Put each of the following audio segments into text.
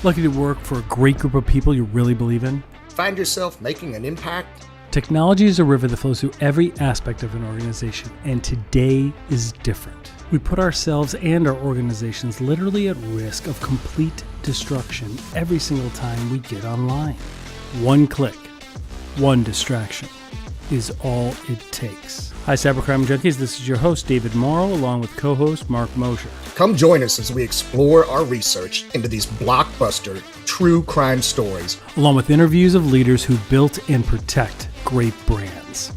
Lucky to work for a great group of people you really believe in? Find yourself making an impact? Technology is a river that flows through every aspect of an organization, and today is different. We put ourselves and our organizations literally at risk of complete destruction every single time we get online. One click, one distraction is all it takes. Hi, Cybercrime Junkies. This is your host, David Morrow, along with co-host Mark Mosher. Come join us as we explore our research into these blockbuster true crime stories, along with interviews of leaders who built and protect great brands.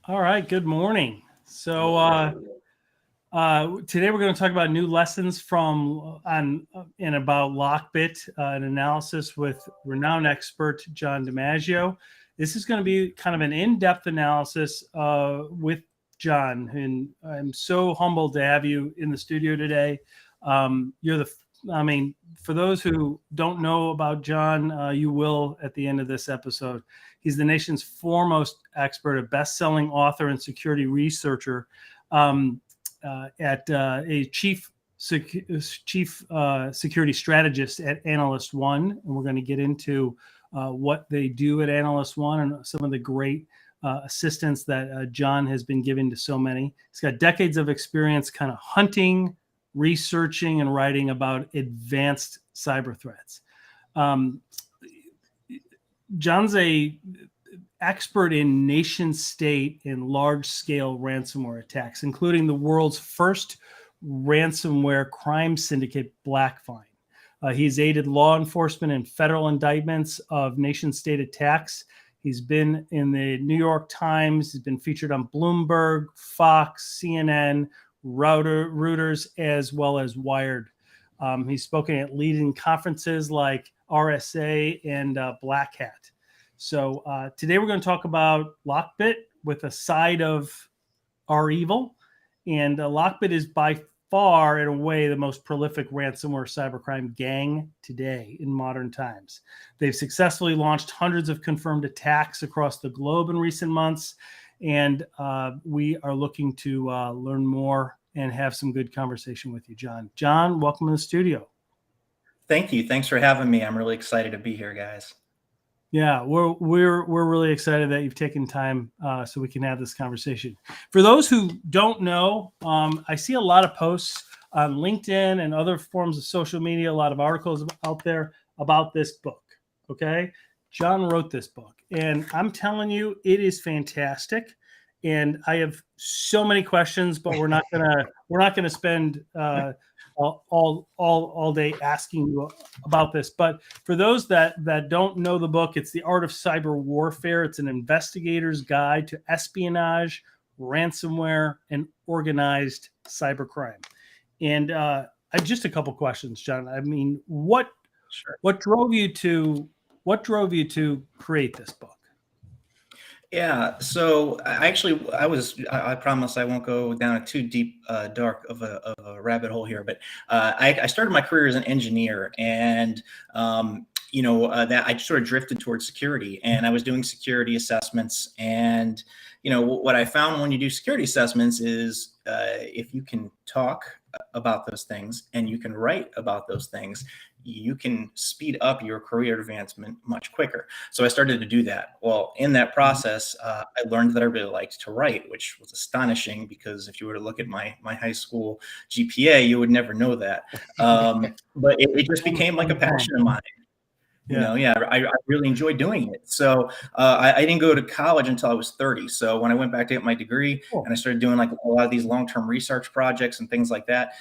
All right, good morning. So today we're going to talk about new lessons about LockBit, an analysis with renowned expert Jon DiMaggio. This is going to be kind of an in-depth analysis with Jon, and I'm so humbled to have you in the studio today. For those who don't know about Jon, you will at the end of this episode. He's the nation's foremost expert, a best-selling author and security researcher at a chief security strategist at Analyst One. And we're going to get into what they do at Analyst One and some of the great assistance that Jon has been giving to so many. He's got decades of experience kind of hunting, researching, and writing about advanced cyber threats. Jon's a expert in nation state and large-scale ransomware attacks, including the world's first ransomware crime syndicate, BlackVine. He's aided law enforcement in federal indictments of nation-state attacks. He's been in the New York Times. He's been featured on Bloomberg, Fox, CNN, Reuters, as well as Wired. He's spoken at leading conferences like RSA and Black Hat. So today we're going to talk about LockBit with a side of our evil. And LockBit is by far, in a way, the most prolific ransomware cybercrime gang today in modern times. They've successfully launched hundreds of confirmed attacks across the globe in recent months. And we are looking to learn more and have some good conversation with you, Jon. Jon, welcome to the studio. Thank you. Thanks for having me. I'm really excited to be here, guys. Yeah, we're really excited that you've taken time so we can have this conversation. For those who don't know, I see a lot of posts on LinkedIn and other forms of social media, a lot of articles out there about this book. Okay, Jon wrote this book, and I'm telling you, it is fantastic. And I have so many questions, but we're not gonna spend all day asking you about this. But for those that don't know the book, it's The Art of Cyber Warfare. It's an investigator's guide to espionage, ransomware, and organized cybercrime. And I have just a couple questions, Jon. I mean, what drove you to create this book? Yeah, so I promise I won't go down a too deep, dark of a rabbit hole here, but I started my career as an engineer, and that I sort of drifted towards security, and I was doing security assessments. And what I found when you do security assessments is if you can talk about those things and you can write about those things, you can speed up your career advancement much quicker. So I started to do that. Well, in that process, I learned that I really liked to write, which was astonishing because if you were to look at my high school GPA, you would never know that. But it just became like a passion of mine. I really enjoyed doing it. So I didn't go to college until I was 30. So when I went back to get my degree and I started doing like a lot of these long-term research projects and things like that,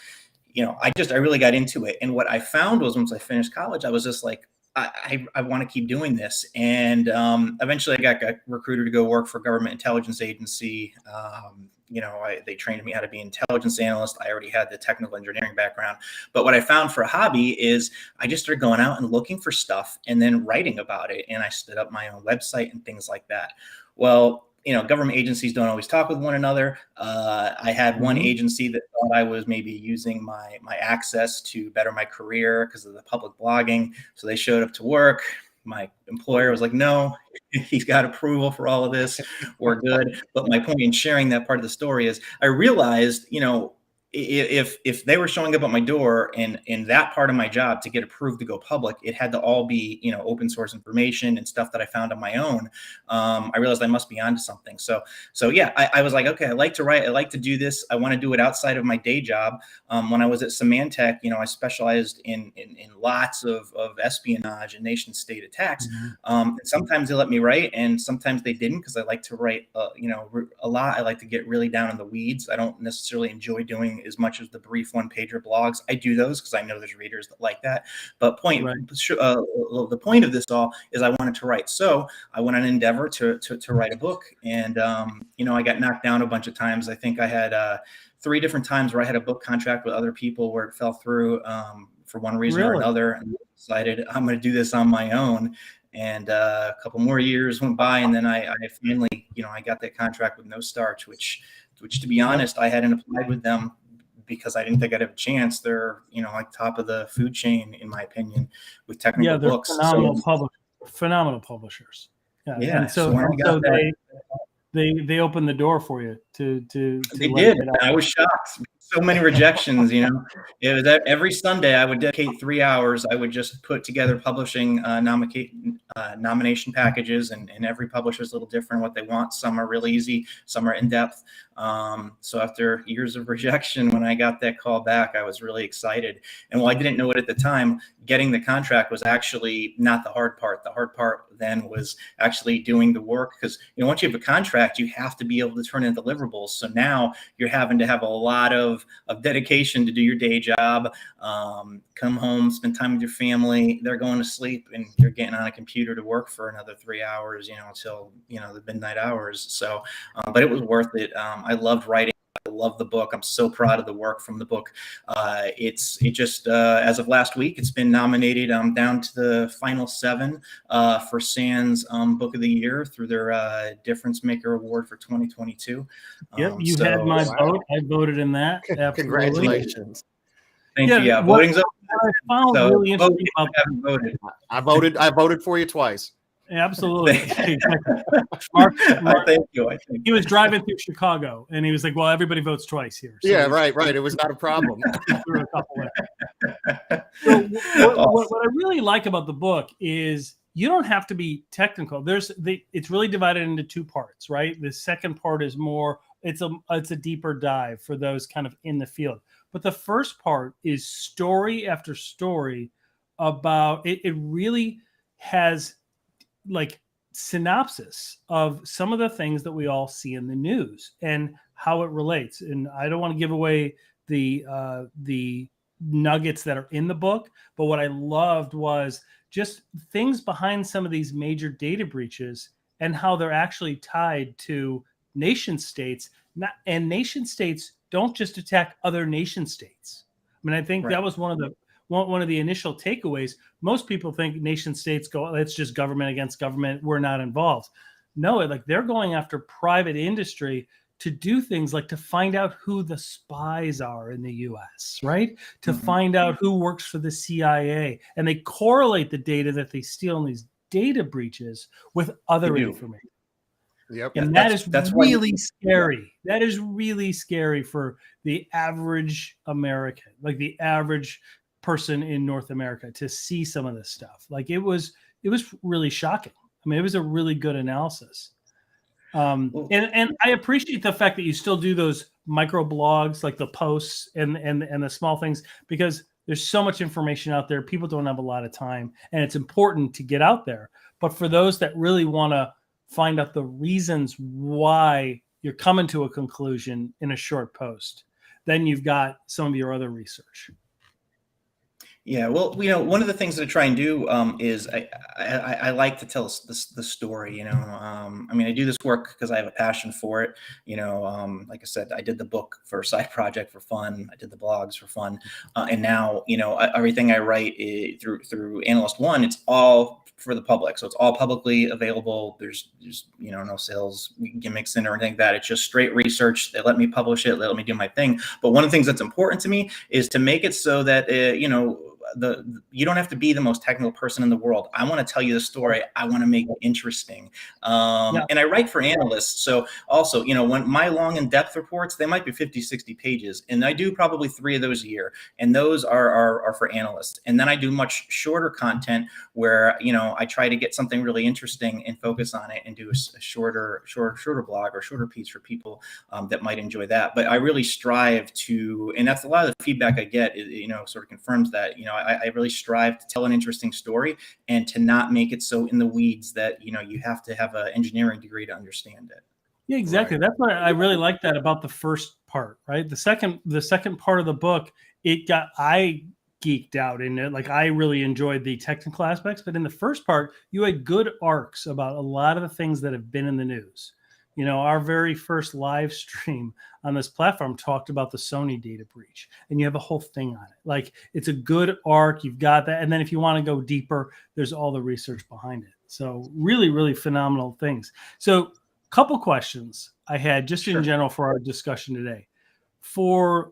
I really got into it. And what I found was once I finished college, I was just like, I want to keep doing this. And eventually I got recruited to go work for a government intelligence agency. They trained me how to be an intelligence analyst. I already had the technical engineering background. But what I found for a hobby is I just started going out and looking for stuff and then writing about it. And I stood up my own website and things like that. Well, government agencies don't always talk with one another. I had one agency that thought I was maybe using my access to better my career because of the public blogging. So they showed up to work. my employer was like, no, he's got approval for all of this. We're good. But my point in sharing that part of the story is I realized, if they were showing up at my door and in that part of my job to get approved to go public, it had to all be, open source information and stuff that I found on my own. I realized I must be onto something. So yeah, I was like, okay, I like to write. I like to do this. I want to do it outside of my day job. When I was at Symantec, I specialized in lots of espionage and nation state attacks. And sometimes they let me write and sometimes they didn't, because I like to write, a lot. I like to get really down in the weeds. I don't necessarily enjoy doing as much as the brief one-pager blogs. I do those because I know there's readers that like that. But the point of this all is I wanted to write. So I went on an endeavor to write a book. And, I got knocked down a bunch of times. I think I had 3 different times where I had a book contract with other people where it fell through for one reason or another. And I decided I'm going to do this on my own. And a couple more years went by, and then I finally, I got that contract with No Starch, which to be honest, I hadn't applied with them because I didn't think I'd have a chance. They're, like top of the food chain, in my opinion, with technical books. Phenomenal publishers. Yeah. And so they opened the door for you to they did. I was shocked. So many rejections, It was that every Sunday I would dedicate 3 hours. I would just put together publishing nomination packages, and every publisher is a little different what they want. Some are really easy, some are in depth. So after years of rejection, when I got that call back, I was really excited. And while I didn't know it at the time, getting the contract was actually not the hard part. The hard part then was actually doing the work, because once you have a contract, you have to be able to turn in deliverables. So now you're having to have a lot of dedication to do your day job, come home, spend time with your family. They're going to sleep, and you're getting on a computer to work for another 3 hours, until the midnight hours. So, but it was worth it. I loved writing. I love the book. I'm so proud of the work from the book. It just as of last week, it's been nominated down to the final 7 for SANS Book of the Year through their Difference Maker Award for 2022. Yep, you had my vote. I voted in that. Absolutely. Congratulations. Thank you. Yeah, voting's up. I found really interesting about haven't voted. I voted for you twice. Absolutely. Mark, thank you. He was driving through Chicago and he was like, well, everybody votes twice here. So yeah, right. It was not a problem. What I really like about the book is you don't have to be technical. It's really divided into 2 parts, right? The second part is more, it's a deeper dive for those kind of in the field. But the first part is story after story about it. It really has like synopsis of some of the things that we all see in the news and how it relates. And I don't want to give away the nuggets that are in the book, but what I loved was just things behind some of these major data breaches and how they're actually tied to nation states. And nation states don't just attack other nation states. I mean, I think that was one of the initial takeaways. Most people think nation states go, it's just government against government. We're not involved. No, like they're going after private industry to do things like to find out who the spies are in the US, right? To find out who works for the CIA. And they correlate the data that they steal in these data breaches with other information. Yep. And that's really scary. That is really scary for the average American, like the average person in North America, to see some of this stuff. Like it was really shocking. I mean, it was a really good analysis. And I appreciate the fact that you still do those micro blogs, like the posts and the small things, because there's so much information out there. People don't have a lot of time, and it's important to get out there. But for those that really want to find out the reasons why you're coming to a conclusion in a short post, then you've got some of your other research. Yeah, well, one of the things that I try and do is I like to tell the story. I mean, I do this work because I have a passion for it. Like I said, I did the book for a side project for fun. I did the blogs for fun, and now everything I write through Analyst One, it's all for the public, so it's all publicly available. There's no sales gimmicks in or anything like that. It's just straight research. They let me publish it. They let me do my thing. But one of the things that's important to me is to make it so that you don't have to be the most technical person in the world. I want to tell you the story. I want to make it interesting. And I write for analysts. So also, when my long in-depth reports, they might be 50, 60 pages. And I do probably 3 of those a year. And those are for analysts. And then I do much shorter content where, I try to get something really interesting and focus on it and do a shorter blog or shorter piece for people that might enjoy that. But I really strive to, and that's a lot of the feedback I get, sort of confirms that, I really strive to tell an interesting story and to not make it so in the weeds that, you have to have an engineering degree to understand it. Yeah, exactly. Right. That's why I really like that about the first part, right? The second part of the book, I geeked out in it. Like, I really enjoyed the technical aspects, but in the first part, you had good arcs about a lot of the things that have been in the news. Our very first live stream on this platform talked about the Sony data breach, and you have a whole thing on it. Like, it's a good arc. You've got that. And then if you want to go deeper, there's all the research behind it. So really, really phenomenal things. So couple questions I had just in general for our discussion today. For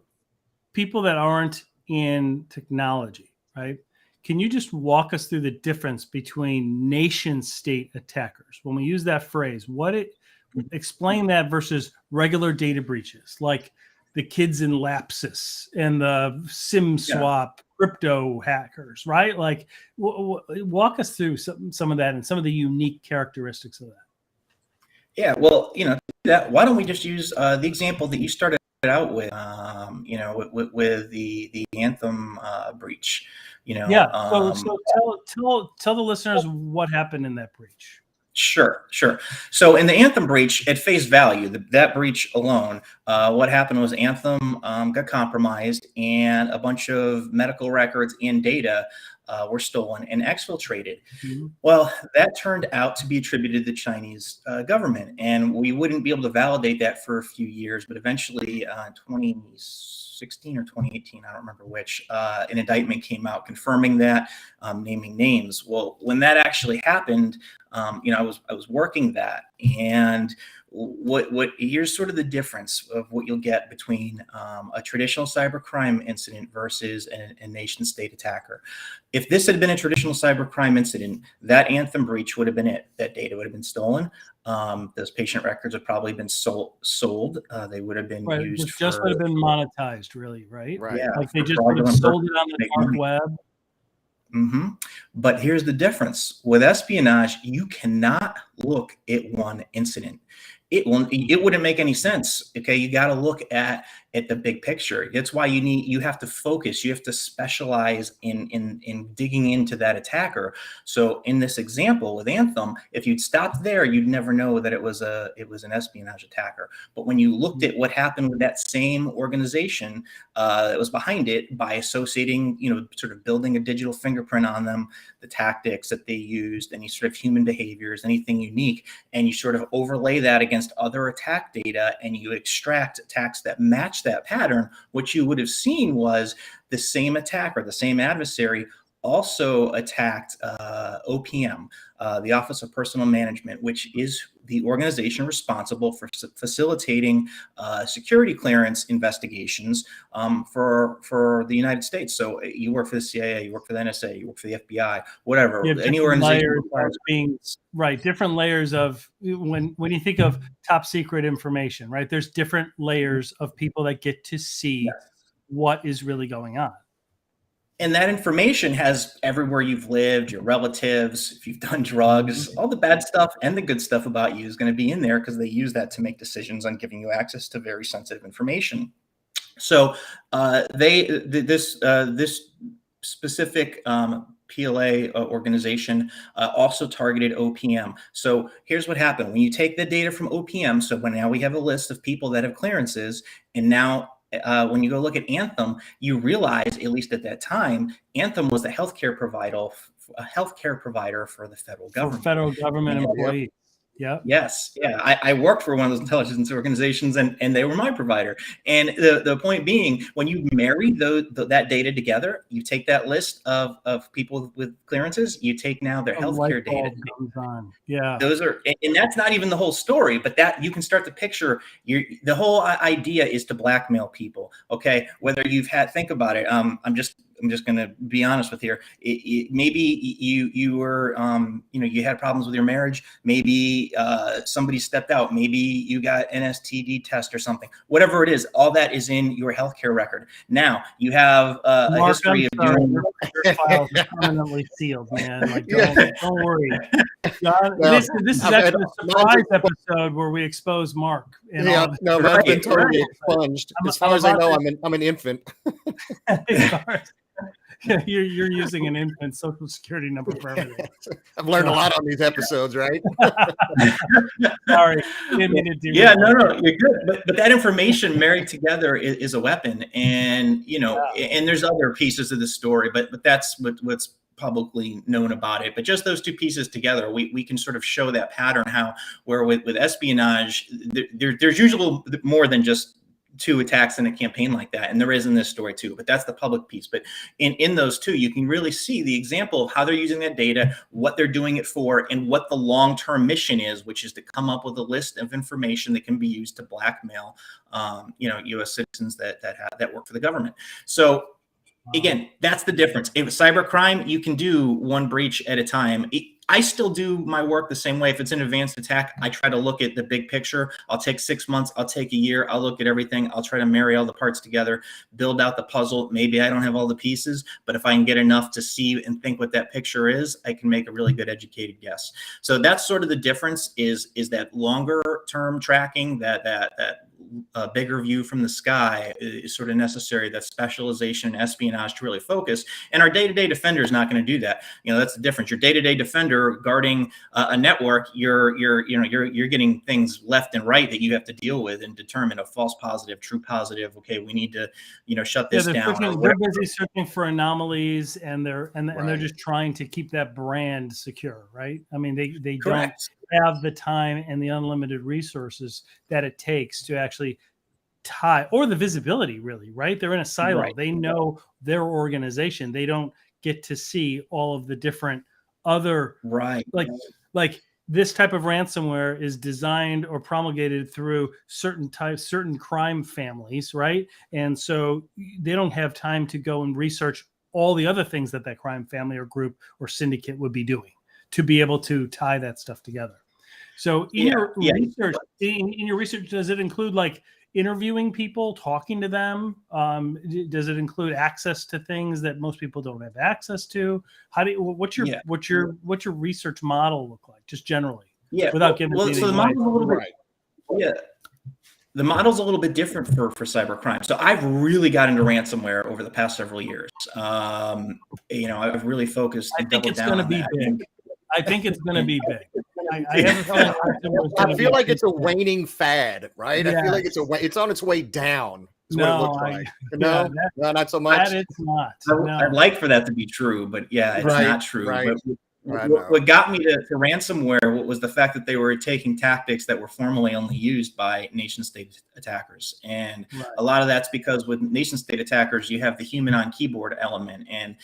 people that aren't in technology, right? Can you just walk us through the difference between nation state attackers? When we use that phrase, explain that versus regular data breaches, like the kids in Lapsus and the SIM swap crypto hackers, right? Like, walk us through some of that and some of the unique characteristics of that. Yeah, well, why don't we just use the example that you started out with, with the Anthem breach, So tell the listeners what happened in that breach. Sure. So in the Anthem breach, at face value, that breach alone, what happened was Anthem got compromised, and a bunch of medical records and data were stolen and exfiltrated. Mm-hmm. Well, that turned out to be attributed to the Chinese government, and we wouldn't be able to validate that for a few years, but eventually in 2016 or 2018, I don't remember which, an indictment came out confirming that, naming names. Well, when that actually happened, I was working that, and here's sort of the difference of what you'll get between a traditional cybercrime incident versus a nation state attacker. If this had been a traditional cybercrime incident, that Anthem breach would have been it. That data would have been stolen. Those patient records have probably been sold. They would have been used. It just would have been monetized, really, right? Yeah, like they just would have sold it on the dark web. Mm-hmm. But here's the difference. With espionage, you cannot look at one incident. It wouldn't make any sense. Okay, you got to look at the big picture. That's why you have to focus. You have to specialize in digging into that attacker. So in this example with Anthem, if you'd stopped there, you'd never know that it was an espionage attacker. But when you looked at what happened with that same organization that was behind it, by associating, sort of building a digital fingerprint on them, the tactics that they used, any sort of human behaviors, anything unique, and you sort of overlay that against other attack data, and you extract attacks that match that pattern, what you would have seen was the same attacker, the same adversary, also attacked OPM, the Office of Personnel Management, which is the organization responsible for facilitating security clearance investigations for the United States. So you work for the CIA, you work for the NSA, you work for the FBI, whatever. Any organization being right, different layers of when you think of top secret information, right? There's different layers of people that get to see what is really going on. And that information has everywhere you've lived, your relatives, if you've done drugs, all the bad stuff and the good stuff about you is going to be in there, because they use that to make decisions on giving you access to very sensitive information. So this specific PLA organization also targeted OPM. So here's what happened. When you take the data from OPM, so now we have a list of people that have clearances, and now when you go look at Anthem, you realize, at least at that time, Anthem was the healthcare provider for the federal government. For federal government employees. Yeah. Yes. Yeah. I worked for one of those intelligence organizations, and they were my provider. And the point being, when you marry that data together, you take that list of people with clearances, you take now their healthcare data. Yeah. Those are, and that's not even the whole story, but that you can start to picture. The whole idea is to blackmail people. Okay. Whether think about it. I'm just I'm just going to be honest with you. Maybe you were, you had problems with your marriage. Maybe somebody stepped out. Maybe you got an STD test or something. Whatever it is, all that is in your healthcare record. Now you have a history of doing. Your files are permanently sealed, man. Like, don't worry. John, this is actually a surprise episode where we expose Mark. Yeah, no, I've been totally expunged. As far as I know, I'm an infant. You're using an infant social security number for everything. I've learned a lot on these episodes, right? Sorry. Yeah, no, you're good. But that information married together is a weapon, and and there's other pieces of the story, but that's what's publicly known about it. But just those two pieces together, we can sort of show that pattern where with espionage, there's usually more than just two attacks in a campaign like that, and there is in this story too, but that's the public piece. But in those two, you can really see the example of how they're using that data, what they're doing it for, and what the long-term mission is, which is to come up with a list of information that can be used to blackmail U.S. citizens that work for the government. So again, that's the difference. If cybercrime, you can do one breach at a time. I still do my work the same way. If it's an advanced attack, I try to look at the big picture. I'll take 6 months. I'll take a year. I'll look at everything. I'll try to marry all the parts together, build out the puzzle. Maybe I don't have all the pieces, but if I can get enough to see and think what that picture is, I can make a really good educated guess. So that's sort of the difference is that longer term tracking, that bigger view from the sky is sort of necessary, that specialization and espionage to really focus. And our day-to-day defender is not going to do that. That's the difference. Your day-to-day defender guarding a network, you're getting things left and right that you have to deal with and determine a false positive, true positive. Okay, we need to, shut this down. They're busy searching for anomalies, and they're just trying to keep that brand secure, right? I mean, they don't have the time and the unlimited resources that it takes to actually tie, or the visibility, really, right? They're in a silo. Right. They know their organization. They don't get to see all of the different other, like this type of ransomware is designed or promulgated through certain crime families, right? And so they don't have time to go and research all the other things that crime family or group or syndicate would be doing to be able to tie that stuff together. So in your research, does it include like interviewing people, talking to them? Does it include access to things that most people don't have access to? What's your research model look like, just generally? Yeah, without giving. So the model's a little bit. Yeah, the model's a little bit different for cybercrime. So I've really got into ransomware over the past several years. I've really focused. I think it's going to be big. I think it's going to be big. I feel like it's a waning fad, right? Yeah. I feel like it's on its way down. What it looks like. No, not so much. That it's not. I'd like for that to be true, but it's not true. Right. What got me to ransomware was the fact that they were taking tactics that were formerly only used by nation-state attackers. And a lot of that's because with nation-state attackers, you have the human on keyboard element. And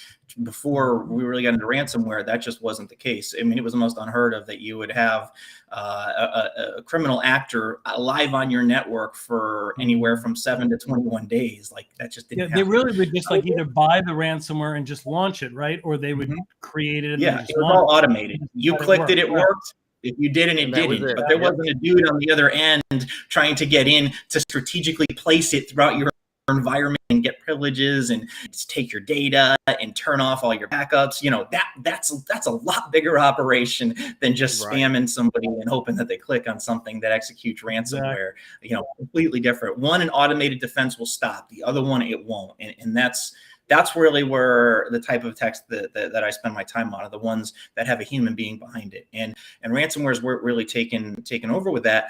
before we really got into ransomware, that just wasn't the case. I mean, it was almost unheard of that you would have a criminal actor live on your network for anywhere from 7 to 21 days. Like that just didn't happen. They really would just like either buy the ransomware and just launch it, right? Or they would create it. And it was all automated. You clicked it worked. If you didn't, it didn't. But there wasn't a dude on the other end trying to get in to strategically place it throughout your environment and get privileges and just take your data and turn off all your backups. That's a lot bigger operation than just spamming somebody and hoping that they click on something that executes ransomware. Completely different. One, an automated defense will stop. The other one, it won't. And that's really where the type of attacks that I spend my time on are the ones that have a human being behind it. And ransomware is really taken over with that.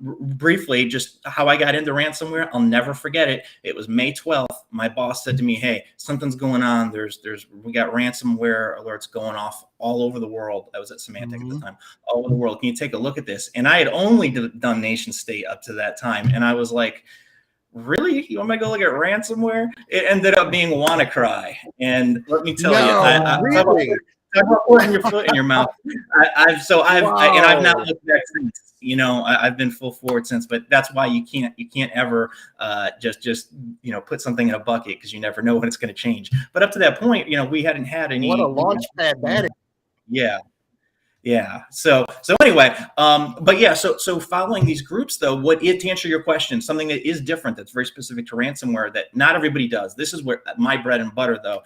Briefly, just how I got into ransomware, I'll never forget it. It was May 12th. My boss said to me, "Hey, something's going on. We got ransomware alerts going off all over the world." I was at Symantec at the time. All over the world. Can you take a look at this? And I had only done nation state up to that time. And I was like, really? You want me to go look at ransomware? It ended up being WannaCry. And let me tell you, really? talk about putting your foot in your mouth. I've not looked back since. You know, I've been full forward since, but that's why you can't ever just put something in a bucket, because you never know when it's going to change. But up to that point, you know, we hadn't had any. What a launch pad that is. Yeah. Yeah. So anyway, but yeah, so following these groups though, to answer your question, something that is different, that's very specific to ransomware that not everybody does. This is where my bread and butter though.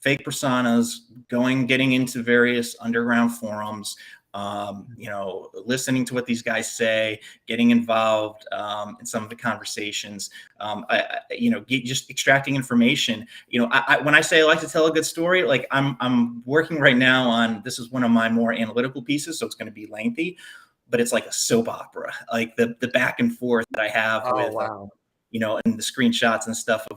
Fake personas, getting into various underground forums, listening to what these guys say, getting involved in some of the conversations, just extracting information. You know, when I say I like to tell a good story, like I'm working right now on, this is one of my more analytical pieces, so it's going to be lengthy, but it's like a soap opera, like the back and forth that I have and the screenshots and stuff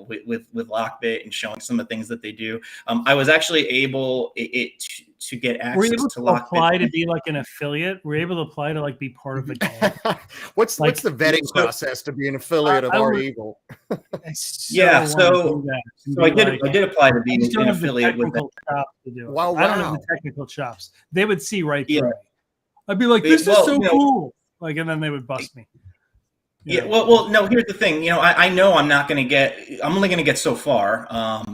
with LockBit and showing some of the things that they do. I was actually able to get access to LockBit. Apply to be like an affiliate? Were you able to apply to like be part of a gang? What's the vetting process to be an affiliate of REvil? So I did apply to be an affiliate with them. Wow. I don't have the technical chops. They would see right through me. I'd be like, this is so cool. Like, and then they would bust me. Yeah. Well, no, here's the thing. You know, I know I'm only going to get so far.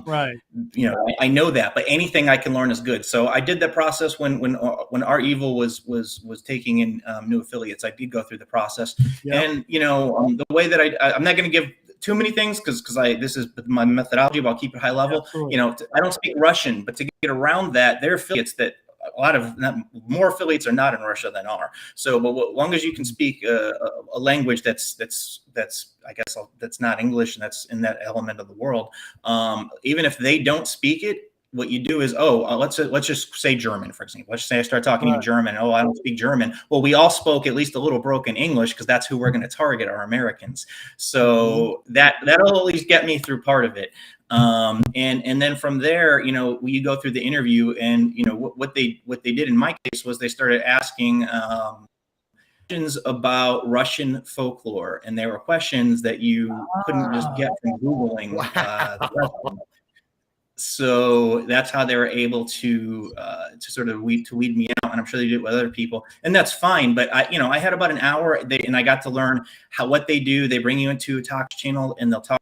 Right. You know, I know that, but anything I can learn is good. So I did that process when REvil was taking in new affiliates. I did go through the process, and the way that I'm not going to give too many things because this is my methodology, but I'll keep it high level. Absolutely. You know, I don't speak Russian, but to get around that, they're affiliates that. More affiliates are not in Russia than are. So, but as long as you can speak a language that's I guess that's not English and that's in that element of the world, even if they don't speak it, what you do is, let's just say German, for example. Let's say I start talking in German. Oh, I don't speak German. Well, we all spoke at least a little broken English because that's who we're going to target, our Americans. So that'll at least get me through part of it. And then from there, you go through the interview, and what they did in my case was they started asking questions about Russian folklore, and they were questions that you couldn't just get from Googling. So that's how they were able to sort of weed me out, and I'm sure they did it with other people, and that's fine. But I had about an hour, and I got to learn what they do. They bring you into a talk channel, and they'll talk.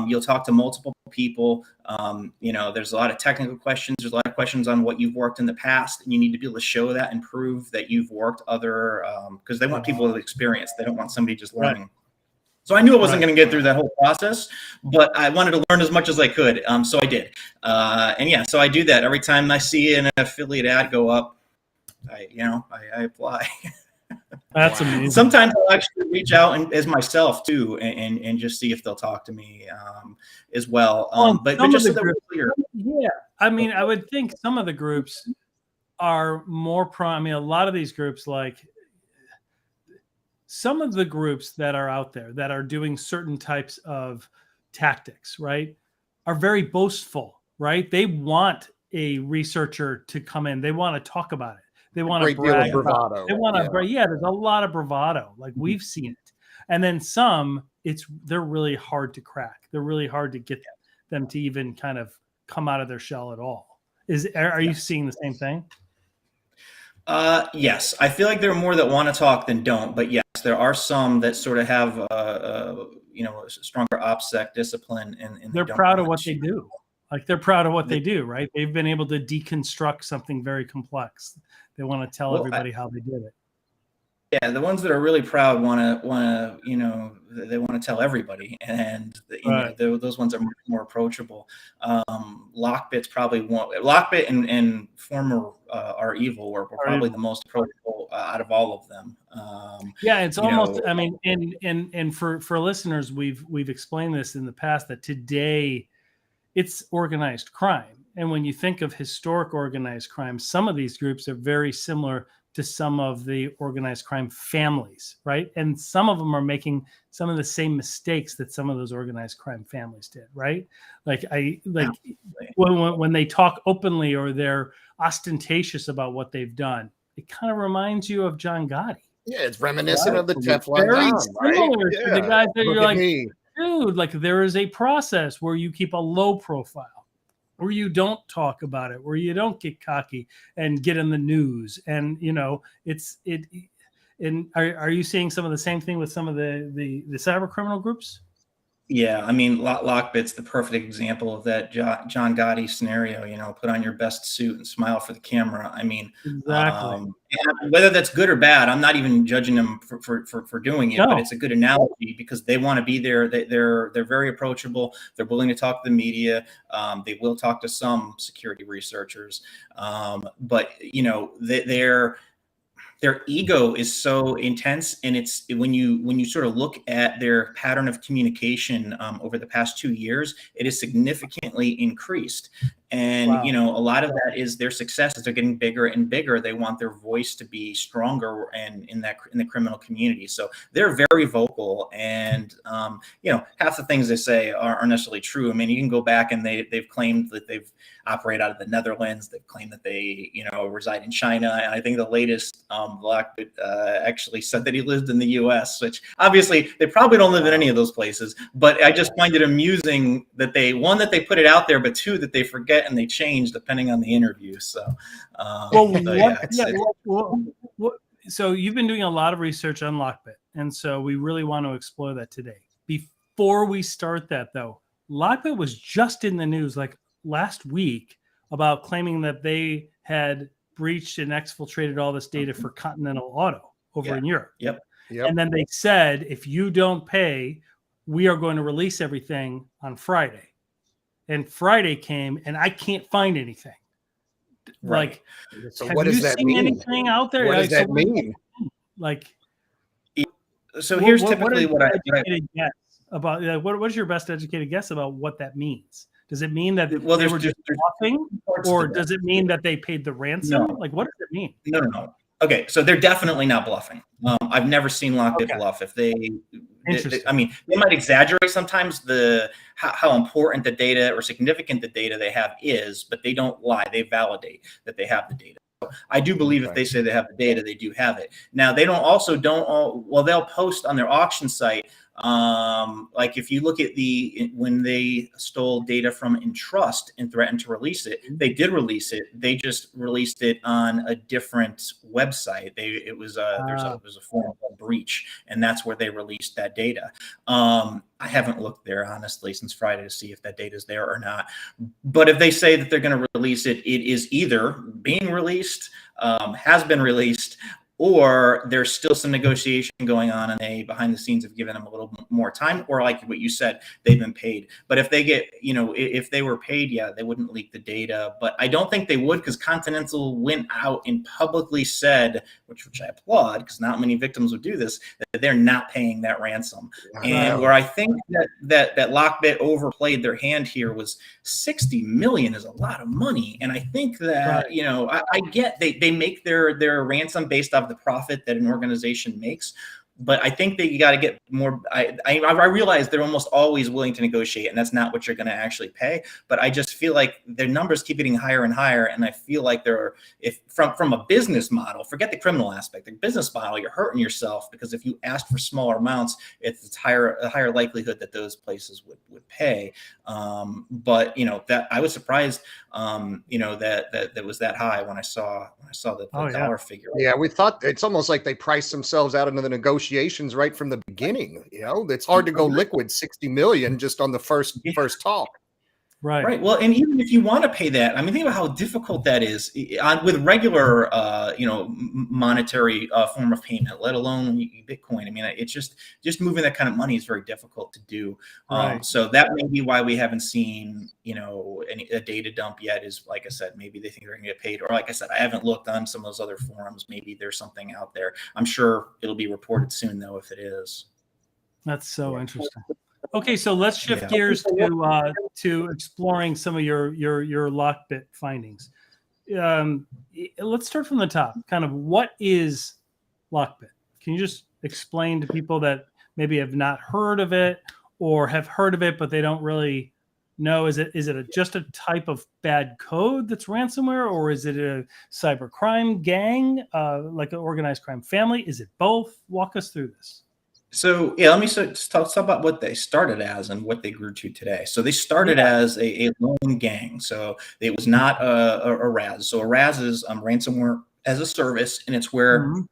You'll talk to multiple people. There's a lot of technical questions. There's a lot of questions on what you've worked in the past, and you need to be able to show that and prove that you've worked other, because they want people with experience. They don't want somebody just learning. Right. So I knew I wasn't going to get through that whole process, but I wanted to learn as much as I could. So I did. So I do that every time I see an affiliate ad go up. I apply. That's amazing. Sometimes I'll actually reach out as myself too, and just see if they'll talk to me as well. But just so that we're clear. Yeah, I mean, I would think some of the groups are more I mean, a lot of these groups, like some of the groups that are out there that are doing certain types of tactics, right, are very boastful, right? They want a researcher to come in. They want to talk about it. They want to brag about it. They want to brag. Yeah, there's a lot of bravado. Like we've seen it. And then some, they're really hard to crack. They're really hard to get them to even kind of come out of their shell at all. Are you seeing the same thing? Yes, I feel like there are more that want to talk than don't, but yes, there are some that sort of have a stronger OPSEC discipline, and they're proud of what they do. Like they're proud of what they do, right? They've been able to deconstruct something very complex. They want to tell everybody how they did it. Yeah, the ones that are really proud want to tell everybody, and those ones are more approachable. LockBit's probably LockBit and former REvil were probably the most approachable out of all of them. It's almost. I mean, and for listeners, we've explained this in the past that today it's organized crime, and when you think of historic organized crime, some of these groups are very similar to some of the organized crime families, right? And some of them are making some of the same mistakes that some of those organized crime families did, right? When they talk openly or they're ostentatious about what they've done, it kind of reminds you of John Gotti. Yeah, it's reminiscent of the Teflon very Don, similar to the guys that you're like, me. dude, like there is a process where you keep a low profile. where you don't talk about it, where you don't get cocky and get in the news. And, you know, and are you seeing some of the same thing with some of the cyber criminal groups? Yeah, I mean, LockBit's the perfect example of that John Gotti scenario. You know, put on your best suit and smile for the camera. I mean, Exactly. whether that's good or bad, I'm not even judging them for doing it, No. but it's a good analogy because they want to be there. They're very approachable. They're willing to talk to the media. They will talk to some security researchers, but you know, their ego is so intense, and it's when you sort of look at their pattern of communication over the past 2 years, it is significantly increased. And Wow. you know, a lot of that is their success as they're getting bigger and bigger. They want their voice to be stronger and in the criminal community. So they're very vocal, and you know, half the things they say aren't necessarily true. I mean, you can go back and they've claimed that they've operate out of the Netherlands. They've claimed that they, you know, reside in China. And I think the latest LockBit actually said that he lived in the US, which obviously they probably don't live in any of those places. But I just find it amusing that that they put it out there, but two, that they forget and they change depending on the interview. So, so you've been doing a lot of research on LockBit, and so we really want to explore that today. Before we start that, though, LockBit was just in the news like last week about claiming that they had breached and exfiltrated all this data for Continental Auto over in Europe. Yep. And then they said, if you don't pay, we are going to release everything on Friday. And Friday came, and I can't find anything. Right. Like, so have what does you that seen mean? anything out there? What does that so mean? Like, so here's typically what I guess about. What is your best educated guess about what that means? Does it mean that they were just bluffing, or does it mean that they paid the ransom? No. Like, what does it mean? No. Okay, so they're definitely not bluffing. I've never seen LockBit bluff. If they, I mean, they might exaggerate sometimes how important the data or significant the data they have is, but they don't lie. They validate that they have the data. So I do believe if they say they have the data, they do have it. Now they they'll post on their auction site. Like if you look at when they stole data from Entrust and threatened to release it, they did release it. They just released it on a different website. It was a form of breach, and that's where they released that data. I haven't looked there honestly since Friday to see if that data is there or not. But if they say that they're going to release it, it is either being released, has been released, or there's still some negotiation going on and they behind the scenes have given them a little more time, or like what you said, they've been paid. But if they get, you know, if they were paid, yeah, they wouldn't leak the data. But I don't think they would, because Continental went out and publicly said, which I applaud, because not many victims would do this, that they're not paying that ransom. Wow. And where I think that LockBit overplayed their hand here was $60 million is a lot of money. And I think that, you know, I get they make their ransom based off the profit that an organization makes, but I think that you got to get more. I realize they're almost always willing to negotiate, and that's not what you're going to actually pay. But I just feel like their numbers keep getting higher and higher, and I feel like if from a business model, forget the criminal aspect, the business model, you're hurting yourself, because if you ask for smaller amounts, it's a higher likelihood that those places would pay. But you know, that I was surprised, you know, that was that high when I saw the dollar figure. Yeah, we thought it's almost like they priced themselves out into the negotiations right from the beginning. You know, it's hard to go liquid 60 million just on the first talk. Right. Well, and even if you want to pay that, I mean, think about how difficult that is with regular, you know, monetary form of payment, let alone Bitcoin. I mean, it's just moving that kind of money is very difficult to do. So that may be why we haven't seen, you know, a data dump yet. Is like I said, maybe they think they're going to get paid, or like I said, I haven't looked on some of those other forums. Maybe there's something out there. I'm sure it'll be reported soon, though, if it is. That's so interesting. Okay, so let's shift gears to exploring some of your LockBit findings. Let's start from the top. Kind of, what is LockBit? Can you just explain to people that maybe have not heard of it, or have heard of it but they don't really know? Is it just a type of bad code that's ransomware, or is it a cybercrime gang, like an organized crime family? Is it both? Walk us through this. So yeah, let me just talk about what they started as and what they grew to today. So they started as a lone gang. So it was not a RAS. So a RAS is ransomware as a service, and it's where Mhm.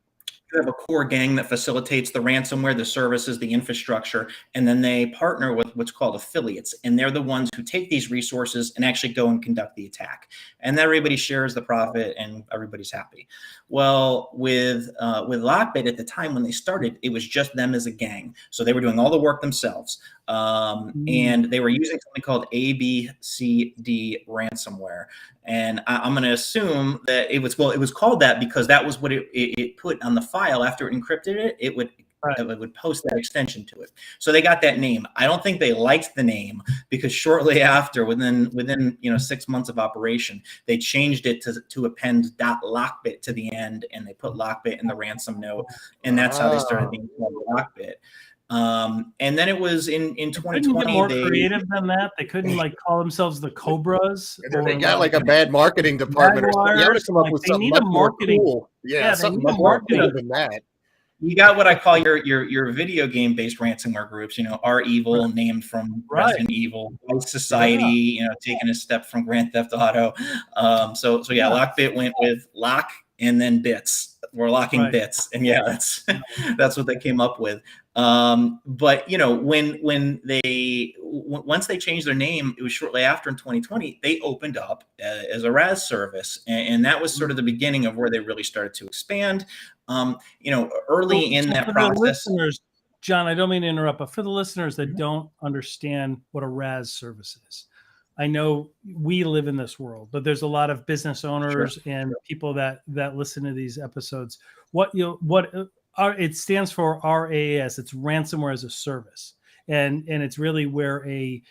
you have a core gang that facilitates the ransomware, the services, the infrastructure, and then they partner with what's called affiliates. And they're the ones who take these resources and actually go and conduct the attack. And everybody shares the profit and everybody's happy. Well, with LockBit at the time when they started, it was just them as a gang. So they were doing all the work themselves. And they were using something called ABCD ransomware. And I'm going to assume that it was called that because that was what it put on the file after it encrypted it. It would post that extension to it. So they got that name. I don't think they liked the name because shortly after, within 6 months of operation, they changed it to append .lockbit to the end, and they put LockBit in the ransom note, and that's how they started being called LockBit. And then it was in Couldn't get 2020 more creative than that. They couldn't like call themselves the Cobras. They got like a bad marketing department or something. You have to come up Like, with they something need a much more marketing- cool. Yeah, they something need a much more marketing- cool than that. you got what I call your video game based ransomware groups, Are Evil, named from Resident Evil, Vice Society, taking a step from Grand Theft Auto. So LockBit went with lock and then bits. We're locking bits, and that's what they came up with. But once they changed their name, it was shortly after in 2020 they opened up as a RAS service, and that was sort of the beginning of where they really started to expand. Early in that process. Listeners, John, I don't mean to interrupt, but for the listeners that don't understand what a RAS service is, I know we live in this world, but there's a lot of business owners and people that listen to these episodes. It stands for RAS. It's ransomware as a service, and it's really where a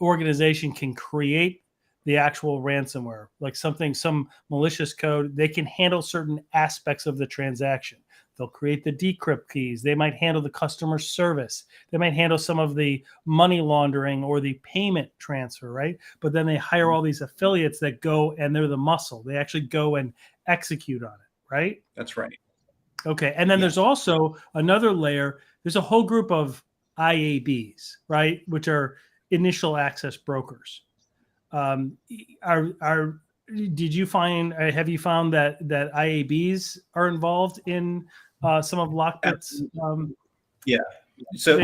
organization can create the actual ransomware, like some malicious code. They can handle certain aspects of the transaction. They'll create the decrypt keys. They might handle the customer service. They might handle some of the money laundering or the payment transfer, right? But then they hire all these affiliates that go, and they're the muscle. They actually go and execute on it, right? That's right. Okay. And then there's also another layer. There's a whole group of IABs, right? Which are initial access brokers. Did you find, have you found that IABs are involved in some of LockBit's? So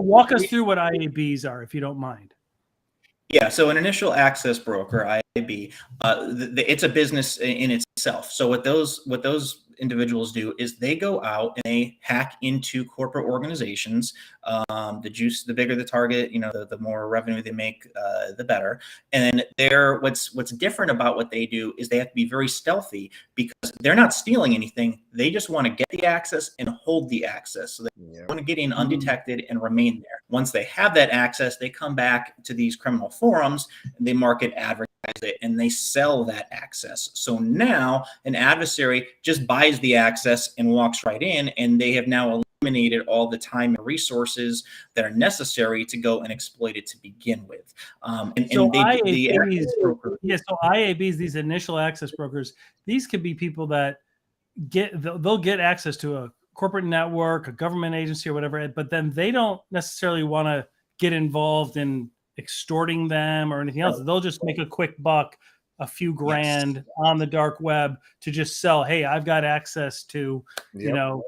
walk us through what IABs are, if you don't mind. Yeah, so an initial access broker, IAB, it's a business in itself. So what those individuals do is they go out and they hack into corporate organizations. The bigger the target, the more revenue they make, the better. And then what's different about what they do is they have to be very stealthy because they're not stealing anything. They just want to get the access and hold the access. So they want to get in undetected and remain there. Once they have that access, they come back to these criminal forums and they market, advertise it, and they sell that access. So now an adversary just buys the access and walks right in, and they have now eliminated all the time and resources that are necessary to go and exploit it to begin with. IABs, these initial access brokers, these could be people that they'll get access to a corporate network, a government agency, or whatever, but then they don't necessarily want to get involved in extorting them or anything else. They'll just make a quick buck, a few grand on the dark web to just sell. Hey, I've got access to,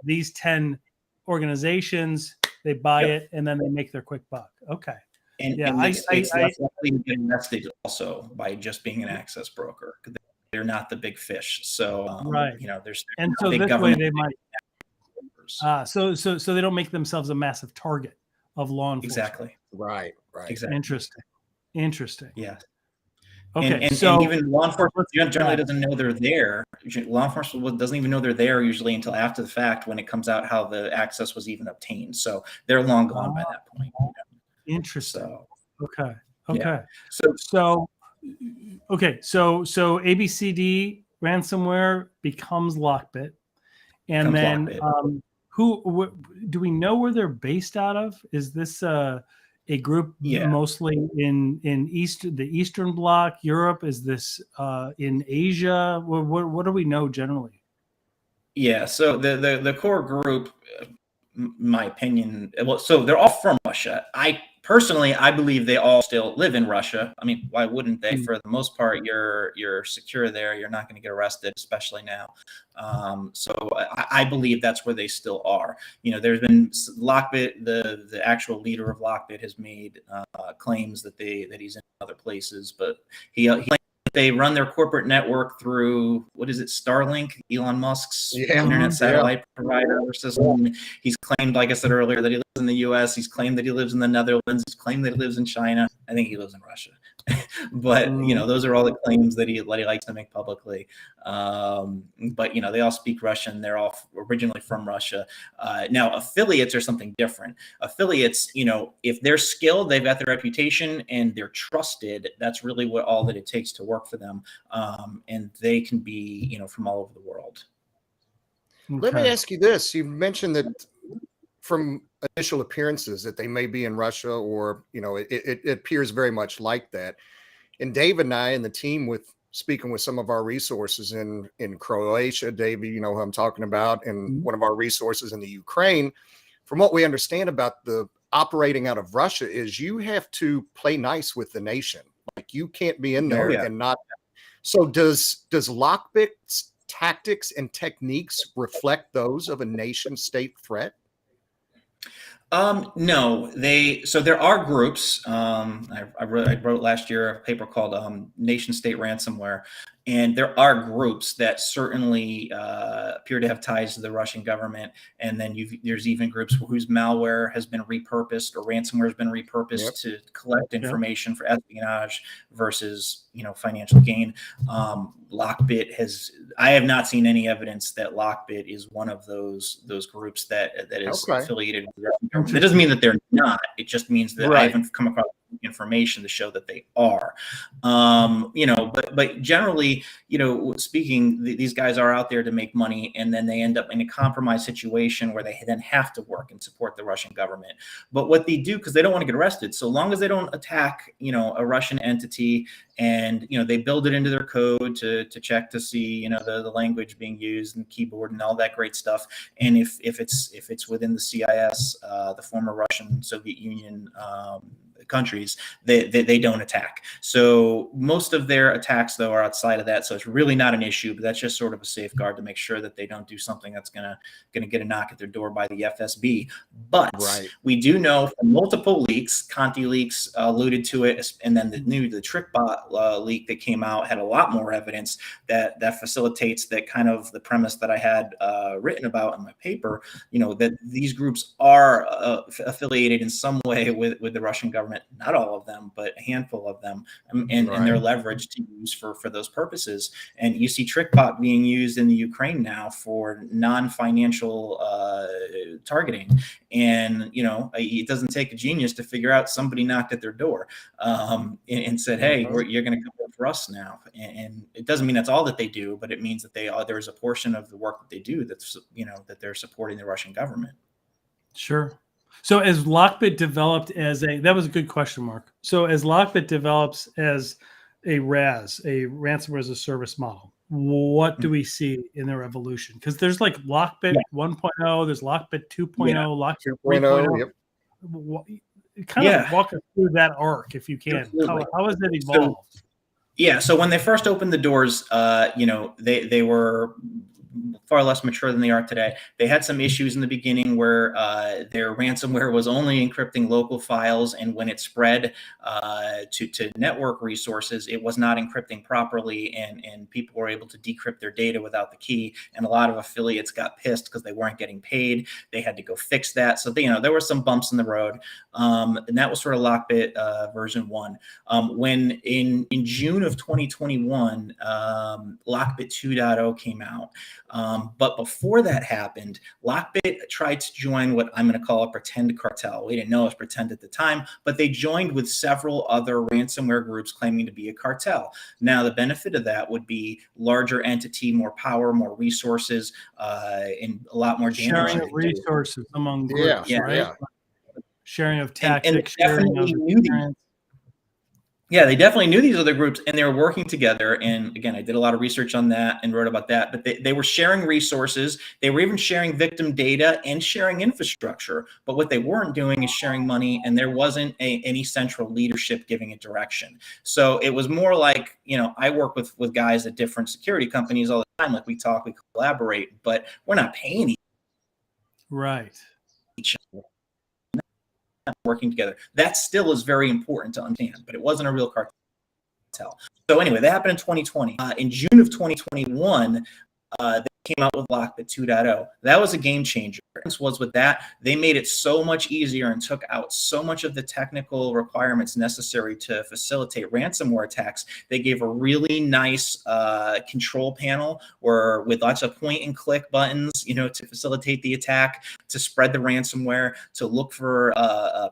these 10 organizations. They buy it and then they make their quick buck. Okay. And it's less likely to get arrested also by just being an access broker. They're not the big fish. So, there's so big this government. way they might. So they don't make themselves a massive target of law enforcement. Exactly. Right. Exactly. Interesting. Yeah. Okay. And even law enforcement generally doesn't know they're there. Law enforcement doesn't even know they're there usually until after the fact when it comes out how the access was even obtained. So they're long gone by that point. Interesting. So, okay. Yeah. So ABCD ransomware becomes LockBit, and then who do we know where they're based out of? Is this a group mostly in the Eastern Bloc, Europe? Is this in Asia? What do we know generally? Yeah, so the core group my opinion, well, so they're all from Russia. I believe they all still live in Russia. I mean, why wouldn't they? For the most part, you're secure there. You're not going to get arrested, especially now. So I believe that's where they still are. There's been LockBit, the actual leader of LockBit, has made claims that he's in other places, but he they run their corporate network through, what is it, Starlink, Elon Musk's internet satellite provider system. He's claimed, like I said earlier, that he lives in the US. He's claimed that he lives in the Netherlands. He's claimed that he lives in China. I think he lives in Russia. But those are all the claims that he likes to make publicly. But they all speak Russian. They're all originally from Russia. Now affiliates are something different. Affiliates, if they're skilled, they've got the reputation, and they're trusted. That's really all that it takes to work for them. And they can be, from all over the world. Okay. Let me ask you this. You mentioned that from initial appearances that they may be in Russia, or, it appears very much like that. And Dave and I and the team, with speaking with some of our resources in Croatia, Dave, you know who I'm talking about, and one of our resources in the Ukraine, from what we understand about the operating out of Russia is you have to play nice with the nation. Like, you can't be in there and not. So does LockBit's tactics and techniques reflect those of a nation state threat? No, so there are groups. I wrote last year a paper called Nation State Ransomware. And there are groups that certainly appear to have ties to the Russian government. And then there's even groups whose malware has been repurposed, or ransomware has been repurposed to collect information for espionage versus, financial gain. LockBit I have not seen any evidence that LockBit is one of those groups that is affiliated with the Russian government. That doesn't mean that they're not. It just means that I haven't come across information to show that they are. But generally, speaking, these guys are out there to make money, and then they end up in a compromised situation where they then have to work and support the Russian government. But what they do, because they don't want to get arrested, so long as they don't attack, a Russian entity, and they build it into their code to check to see, the language being used and keyboard and all that great stuff. And if it's within the CIS, the former Russian Soviet Union countries, they don't attack. So most of their attacks, though, are outside of that. So it's really not an issue, but that's just sort of a safeguard to make sure that they don't do something that's gonna get a knock at their door by the FSB. But we do know from multiple leaks, Conti leaks alluded to it, and then the TrickBot leak that came out had a lot more evidence that facilitates that kind of the premise that I had written about in my paper. That these groups are affiliated in some way with the Russian government. Not all of them, but a handful of them, and they're leveraged to use for those purposes. And you see TrickBot being used in the Ukraine now for non-financial targeting. And it doesn't take a genius to figure out somebody knocked at their door and said, "Hey, you're going to come work for us now." And it doesn't mean that's all that they do, but it means that there's a portion of the work that they do that's that they're supporting the Russian government. Sure. So as LockBit developed that was a good question, Mark. So as LockBit develops as a RAS, a ransomware as a service model, what do we see in their evolution? Because there's like LockBit 1.0, there's LockBit 2.0, LockBit 3.0. Kind of walk us through that arc if you can. How has it evolved? So when they first opened the doors, they were far less mature than they are today. They had some issues in the beginning where their ransomware was only encrypting local files, and when it spread to network resources, it was not encrypting properly, and people were able to decrypt their data without the key. And a lot of affiliates got pissed because they weren't getting paid. They had to go fix that. So there were some bumps in the road, and that was sort of LockBit version 1. When in June of 2021, LockBit 2.0 came out. But before that happened, LockBit tried to join what I'm going to call a pretend cartel. We didn't know it was pretend at the time, but they joined with several other ransomware groups claiming to be a cartel. Now, the benefit of that would be larger entity, more power, more resources, and a lot more damage. Sharing of resources among groups, right? Sharing of tactics, and sharing of experience. Yeah, they definitely knew these other groups and they were working together. And again, I did a lot of research on that and wrote about that, but they were sharing resources. They were even sharing victim data and sharing infrastructure. But what they weren't doing is sharing money, and there wasn't any central leadership giving it direction. So it was more like, I work with guys at different security companies all the time. Like we talk, we collaborate, but we're not paying each other, working together. That still is very important to understand, but it wasn't a real cartel. So anyway, that happened in 2020. In June of 2021, they came out with LockBit 2.0. That was a game changer. Was with that, they made it so much easier and took out so much of the technical requirements necessary to facilitate ransomware attacks. They gave a really nice control panel with lots of point and click buttons, to facilitate the attack, to spread the ransomware, to look for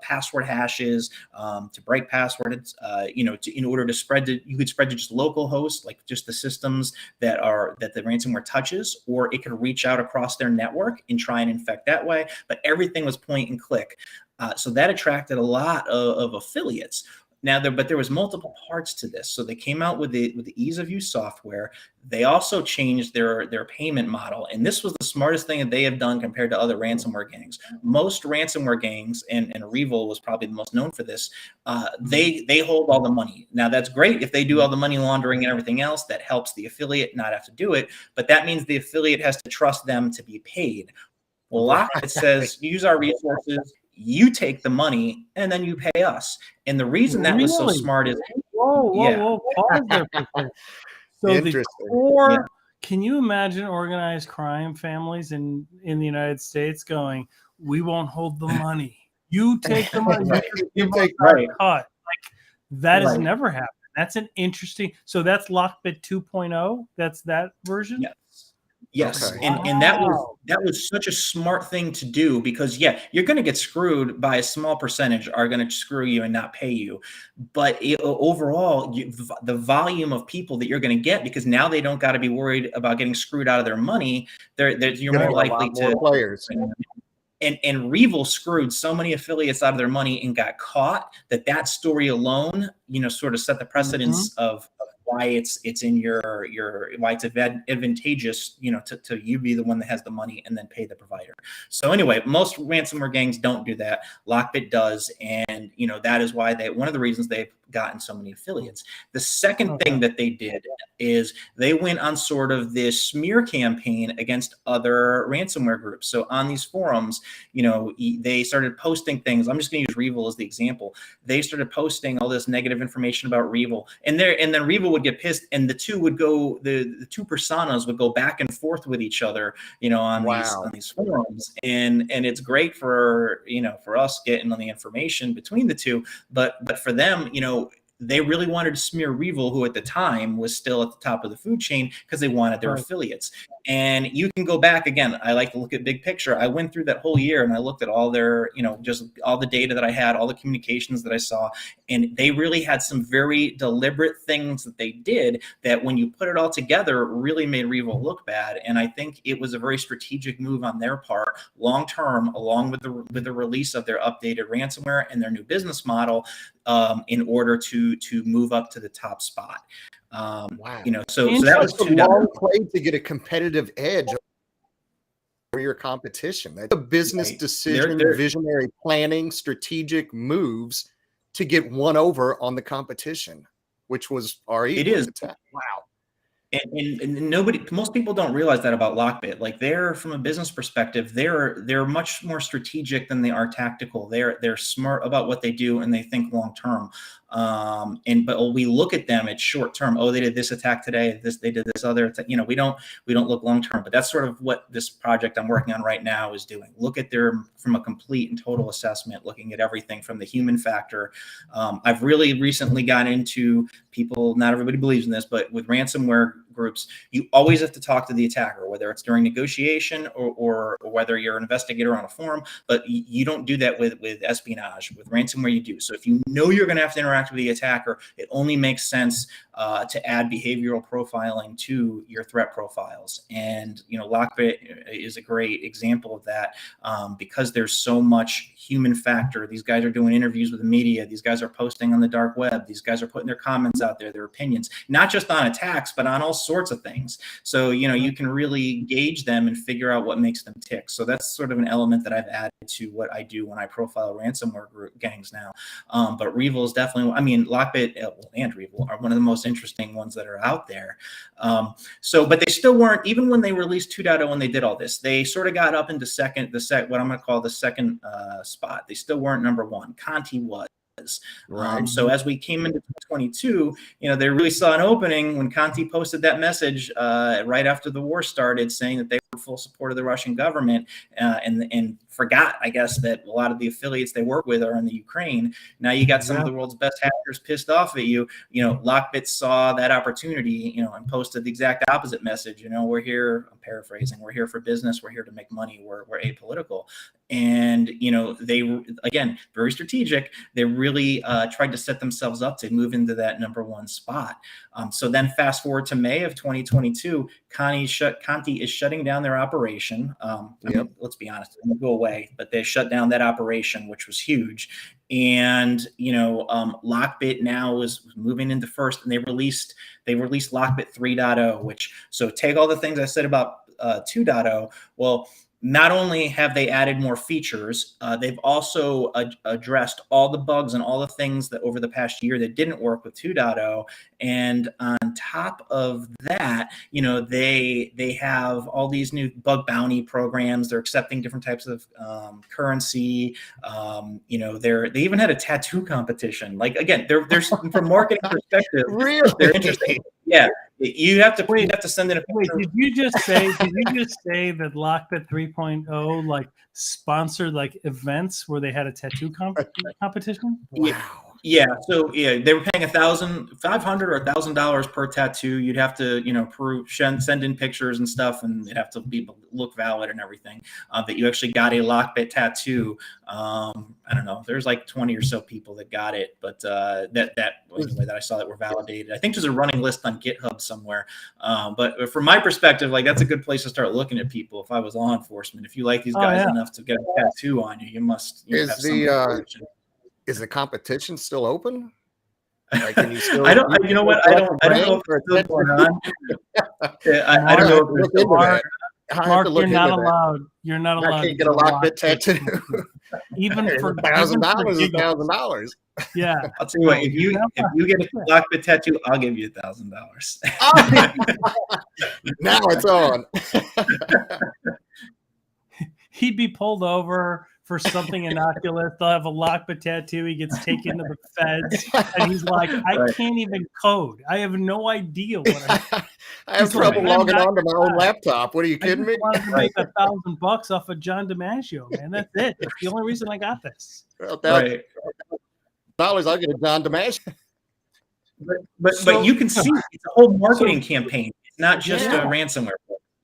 password hashes, to break passwords, in order to spread you could spread to just local hosts, like just the systems that the ransomware touches, or it could reach out across their network and try and infect that way. But everything was point and click. So that attracted a lot of affiliates. Now, there was multiple parts to this. So they came out with the ease of use software. They also changed their payment model. And this was the smartest thing that they have done compared to other ransomware gangs. Most ransomware gangs, and Revil was probably the most known for this, they hold all the money. Now, that's great if they do all the money laundering and everything else. That helps the affiliate not have to do it. But that means the affiliate has to trust them to be paid. Well, LockBit says, use our resources, you take the money, and then you pay us. And the reason that was so smart is, whoa, pause there for a second. So the core, can you imagine organized crime families in the United States going, we won't hold the money. You take the money. You take our cut. Like, that has never happened. That's an interesting, so that's LockBit 2.0? That's that version? Yeah. Yes, Okay. and that was such a smart thing to do, because you're going to get screwed by a small percentage are going to screw you and not pay you, but overall the volume of people that you're going to get, because now they don't got to be worried about getting screwed out of their money. You're more likely to players. And Revil screwed so many affiliates out of their money and got caught that story alone, sort of set the precedence of why it's in why it's advantageous, to you be the one that has the money and then pay the provider. So anyway, most ransomware gangs don't do that. LockBit does, and that is why one of the reasons they've gotten so many affiliates. The second thing that they did is they went on sort of this smear campaign against other ransomware groups. So on these forums, they started posting things. I'm just going to use Revil as the example. They started posting all this negative information about Revil, and then Revil would get pissed, and the two personas would go back and forth with each other, on these forums, and it's great for for us getting on the information between the two, but for them, they really wanted to smear Revil, who at the time was still at the top of the food chain, because they wanted their affiliates. And you can go back again. I like to look at big picture. I went through that whole year and I looked at all their, just all the data that I had, all the communications that I saw, and they really had some very deliberate things that they did that, when you put it all together, really made Revil look bad. And I think it was a very strategic move on their part, long term, along with the release of their updated ransomware and their new business model, in order to move up to the top spot. So that was a long play to get a competitive edge over your competition. That's a business decision, visionary planning, strategic moves to get one over on the competition, which was RE. It is. Wow. And most people don't realize that about LockBit. Like, they're, from a business perspective, they're much more strategic than they are tactical. They're smart about what they do, and they think long term. But we look at them, it's short term. Oh, they did this attack today. They did this other attack. We don't look long term. But that's sort of what this project I'm working on right now is doing. Look at from a complete and total assessment, looking at everything from the human factor. I've really recently got into people. Not everybody believes in this, but with ransomware groups, you always have to talk to the attacker, whether it's during negotiation or whether you're an investigator on a forum. But you don't do that with espionage. With ransomware, you do. So if you know you're going to have to interact with the attacker, it only makes sense to add behavioral profiling to your threat profiles. And LockBit is a great example of that, because there's so much human factor. These guys are doing interviews with the media. These guys are posting on the dark web. These guys are putting their comments out there, their opinions, not just on attacks, but on all sorts of things. So, you can really gauge them and figure out what makes them tick. So that's sort of an element that I've added to what I do when I profile ransomware gangs now. But Revil is definitely, LockBit and Revil are one of the most interesting ones that are out there. But they still weren't, even when they released 2.0 and they did all this, they sort of got up into what I'm going to call the second spot. They still weren't number one. Conti was. Right. So as we came into 2022, they really saw an opening when Conti posted that message right after the war started, saying that they were full support of the Russian government, and forgot, I guess, that a lot of the affiliates they work with are in the Ukraine. Now you got some of the world's best hackers pissed off at you. LockBit saw that opportunity, and posted the exact opposite message. We're here, I'm paraphrasing, we're here for business, we're here to make money, we're apolitical. And, they, again, very strategic. They really tried to set themselves up to move into that number one spot. So then fast forward to May of 2022, Conti is shutting down their operation. Let's be honest, it won't go away, but they shut down that operation, which was huge. And, LockBit now is moving into first, and they released LockBit 3.0, which, so take all the things I said about 2.0. Well, not only have they added more features, they've also addressed all the bugs and all the things that over the past year that didn't work with 2.0. And on top of that, they have all these new bug bounty programs. They're accepting different types of currency. They even had a tattoo competition. Like, again, there's from marketing perspective, Really? they're interesting. Yeah. You have to send in a picture. Did you just say that LockBit 3.0 like sponsored like events where they had a tattoo competition? Wow. Yeah. So they were paying $500 or $1,000 per tattoo. You'd have to, send in pictures and stuff, and it'd have to look valid and everything. That you actually got a LockBit tattoo. I don't know. There's like 20 or so people that got it, but that I saw that were validated. I think there's a running list on GitHub somewhere. But from my perspective, like, that's a good place to start looking at people. If I was law enforcement, if you like these guys enough to get a tattoo on you, you must have some. Is the competition still open? Like, can you still, I don't know if it's still going on. I don't know if there's Mark, you're not allowed. You're not allowed. I can't get a LockBit tattoo. Even for $1,000 is $1,000. Yeah. I'll tell you what, if you get a LockBit tattoo, I'll give you $1,000. Now it's on. He'd be pulled over for something innocuous. They'll have a LockBit tattoo. He gets taken to the feds, and he's like, I can't even code. I have no idea what I have trouble logging onto my own laptop. What, are you kidding me? I wanted to make $1,000 off of Jon DiMaggio, man. That's it. That's the only reason I got this. Well, $1,000, I'll get a Jon DiMaggio. But you can see it's a whole marketing campaign. It's not just a ransomware.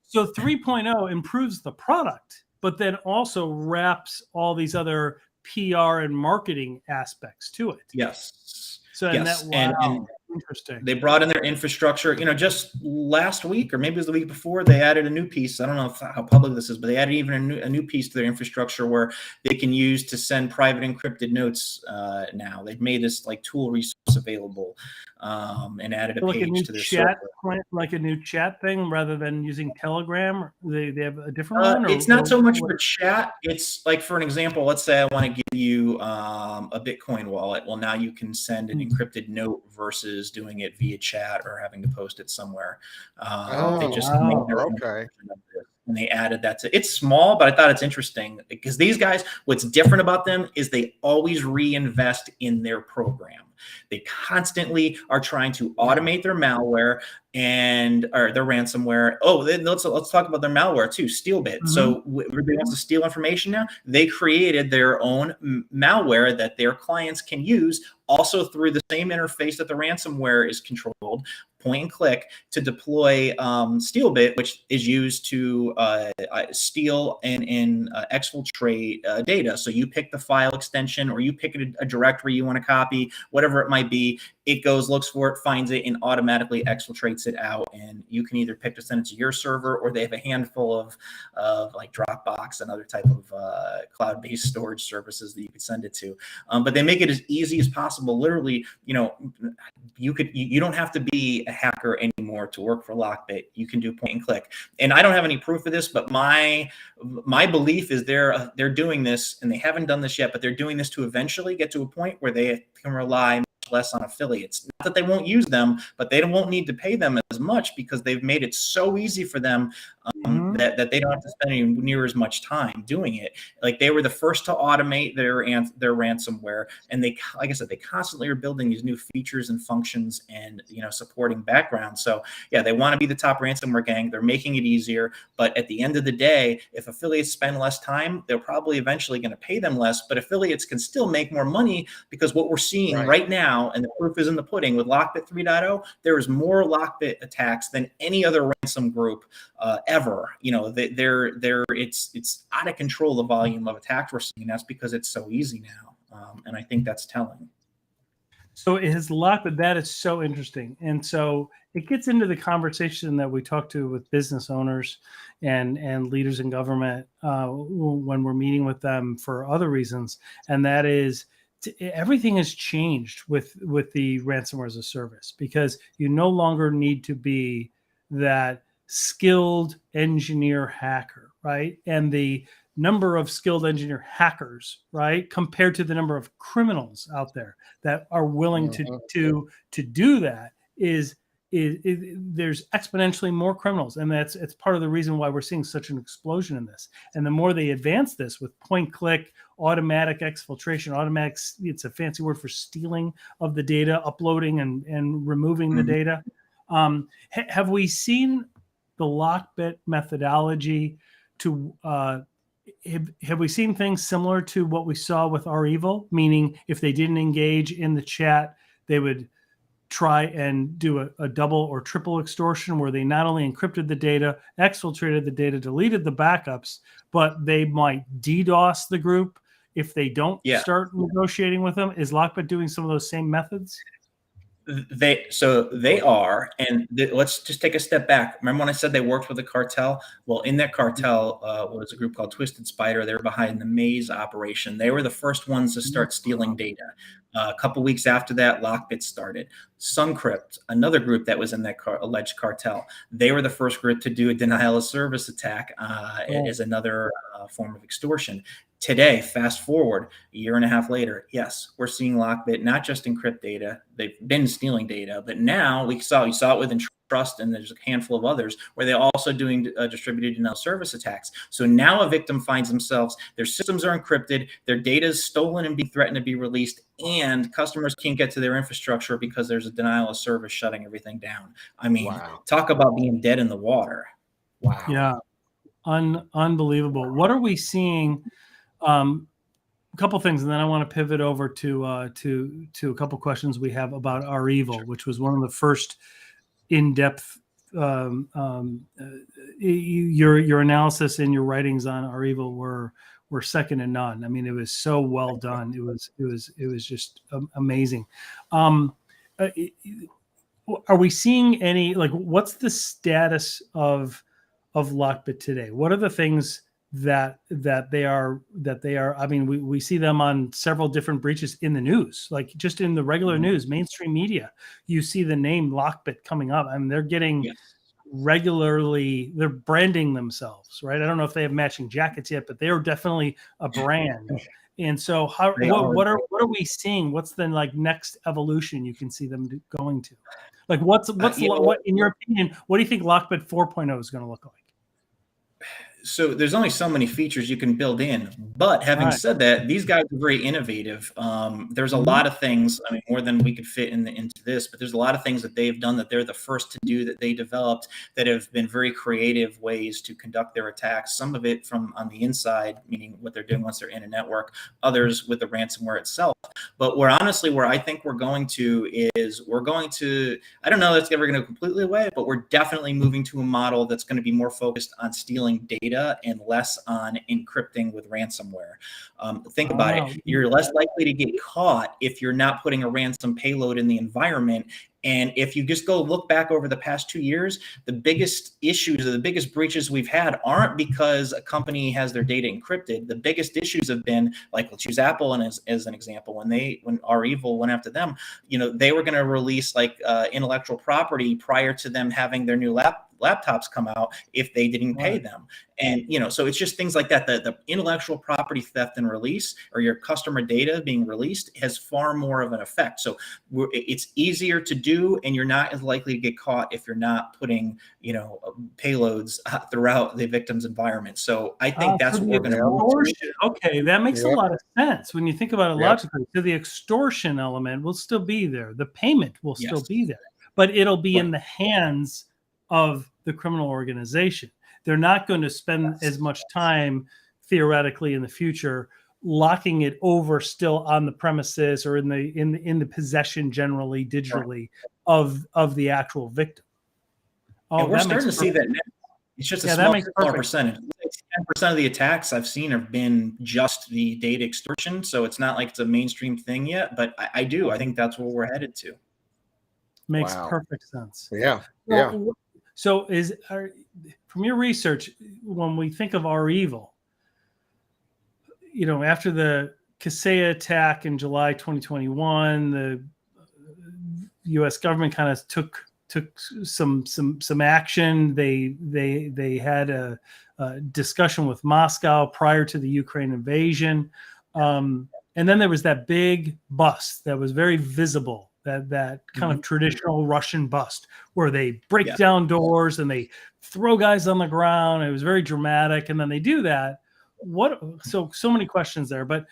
So 3.0 improves the product, but then also wraps all these other PR and marketing aspects to it. Yes. So and interesting. They brought in their infrastructure. Just last week, or maybe it was the week before, they added a new piece. I don't know how public this is, but they added even a new piece to their infrastructure where they can use to send private encrypted notes. Now they've made this like tool resource available, and added a page to their server. Like a new chat thing rather than using Telegram. They have a different one. It's not so much for chat. It's like, for an example, let's say I want to give you a Bitcoin wallet. Well, now you can send an encrypted note versus doing it via chat or having to post it somewhere. They just made their own version of this, and they added that to. It's small, but I thought it's interesting because these guys, what's different about them is they always reinvest in their program. They constantly are trying to automate their malware or their ransomware. Oh, then let's talk about their malware too, StealBit. Mm-hmm. So everybody wants to steal information now. They created their own malware that their clients can use also through the same interface that the ransomware is controlled, point and click, to deploy StealBit, which is used to steal and exfiltrate data. So you pick the file extension, or you pick a directory you want to copy, whatever it might be. It goes, looks for it, finds it, and automatically exfiltrates it out. And you can either pick to send it to your server, or they have a handful of like Dropbox and other type of cloud-based storage services that you could send it to. But they make it as easy as possible. Literally, you know, you don't have to be a hacker anymore to work for LockBit. You can do point and click. And I don't have any proof of this, but my belief is they're doing this, and they haven't done this yet, but they're doing this to eventually get to a point where they can rely less on affiliates. Not that they won't use them, but they won't need to pay them as much, because they've made it so easy for them that they don't have to spend near as much time doing it. Like, they were the first to automate their ransomware, and they, like I said, they constantly are building these new features and functions and, you know, supporting background. So yeah, they want to be the top ransomware gang. They're making it easier, but at the end of the day, if affiliates spend less time, they're probably eventually going to pay them less. But affiliates can still make more money, because what we're seeing right now, and the proof is in the pudding, with LockBit 3.0, there is more LockBit attacks than any other ransom group ever. You know, it's out of control, the volume of attacks we're seeing. That's because it's so easy now, and I think that's telling. So it has LockBit. That is so interesting, and so it gets into the conversation that we talk to with business owners and leaders in government when we're meeting with them for other reasons, and that is, everything has changed with the ransomware as a service, because you no longer need to be that skilled engineer hacker, right? And the number of skilled engineer hackers, right, compared to the number of criminals out there that are willing to do that, is there's exponentially more criminals, and it's part of the reason why we're seeing such an explosion in this. And the more they advance this with point click, automatic exfiltration, it's a fancy word for stealing of the data, uploading and removing the data. Have we seen the LockBit methodology to have we seen things similar to what we saw with REvil? Meaning, if they didn't engage in the chat, they would try and do a double or triple extortion, where they not only encrypted the data, exfiltrated the data, deleted the backups, but they might DDoS the group if they don't start negotiating with them. Is LockBit doing some of those same methods? They are, and let's just take a step back. Remember when I said they worked with a cartel? Well, in that cartel was a group called Twisted Spider. They were behind the Maze operation. They were the first ones to start stealing data. A couple weeks after that, LockBit started. Suncrypt, another group that was in that alleged cartel, they were the first group to do a denial of service attack as another form of extortion. Today, fast forward a year and a half later, yes, we're seeing LockBit not just encrypt data. They've been stealing data, but now we saw it with Entrust, and there's a handful of others where they're also doing distributed denial of service attacks. So now a victim finds themselves, their systems are encrypted, their data is stolen and being threatened to be released, and customers can't get to their infrastructure because there's a denial of service shutting everything down. I mean, talk about being dead in the water. Wow. Yeah, unbelievable. What are we seeing? A couple things, and then I want to pivot over to a couple questions we have about REvil, which was one of the first in-depth your analysis and your writings on REvil were second to none. I mean, it was so well done. It was just amazing. Are we seeing any, like, what's the status of LockBit today? What are the things that they are I mean, we see them on several different breaches in the news, like just in the regular news, mainstream media, you see the name LockBit coming up. I mean, they're getting regularly, they're branding themselves, right? I don't know if they have matching jackets yet, but they are definitely a brand. And so what are we seeing? What's the next evolution you can see them going to? Like what in your opinion, what do you think LockBit 4.0 is going to look like? So there's only so many features you can build in, But having Right. said that, these guys are very innovative. There's a lot of things, I mean, more than we could fit into this, but there's a lot of things that they've done that they're the first to do, that they developed, that have been very creative ways to conduct their attacks. Some of it from on the inside, meaning what they're doing once they're in a network, others with the ransomware itself. But where I think we're going to is I don't know that's ever going to go completely away, but we're definitely moving to a model that's going to be more focused on stealing data and less on encrypting with ransomware. Think about it. You're less likely to get caught if you're not putting a ransom payload in the environment. And if you just go look back over the past 2 years, the biggest issues or the biggest breaches we've had aren't because a company has their data encrypted. The biggest issues have been, like, let's use Apple as an example. When REvil went after them, they were going to release intellectual property prior to them having their new laptops come out if they didn't pay them. And, so it's just things like that. The intellectual property theft and release, or your customer data being released, has far more of an effect. So it's easier to do, and you're not as likely to get caught if you're not putting, payloads throughout the victim's environment. So I think that's what we're going to move to. Okay, that makes a lot of sense when you think about it logically. So the extortion element will still be there. The payment will still be there, but it'll be in the hands of the criminal organization. They're not going to spend as much time theoretically in the future locking it over still on the premises or in the possession generally digitally of the actual victim. And we're starting to see that now. It's just a smaller percentage. 10% of the attacks I've seen have been just the data extortion. So it's not like it's a mainstream thing yet, but I think that's where we're headed to. Makes perfect sense. Yeah. So from your research, when we think of REvil, after the Kaseya attack in July 2021, the U.S. government kind of took some action. They had a discussion with Moscow prior to the Ukraine invasion, and then there was that big bust that was very visible. That kind of traditional Russian bust where they break down doors and they throw guys on the ground. It was very dramatic. And then they do that. So many questions there, but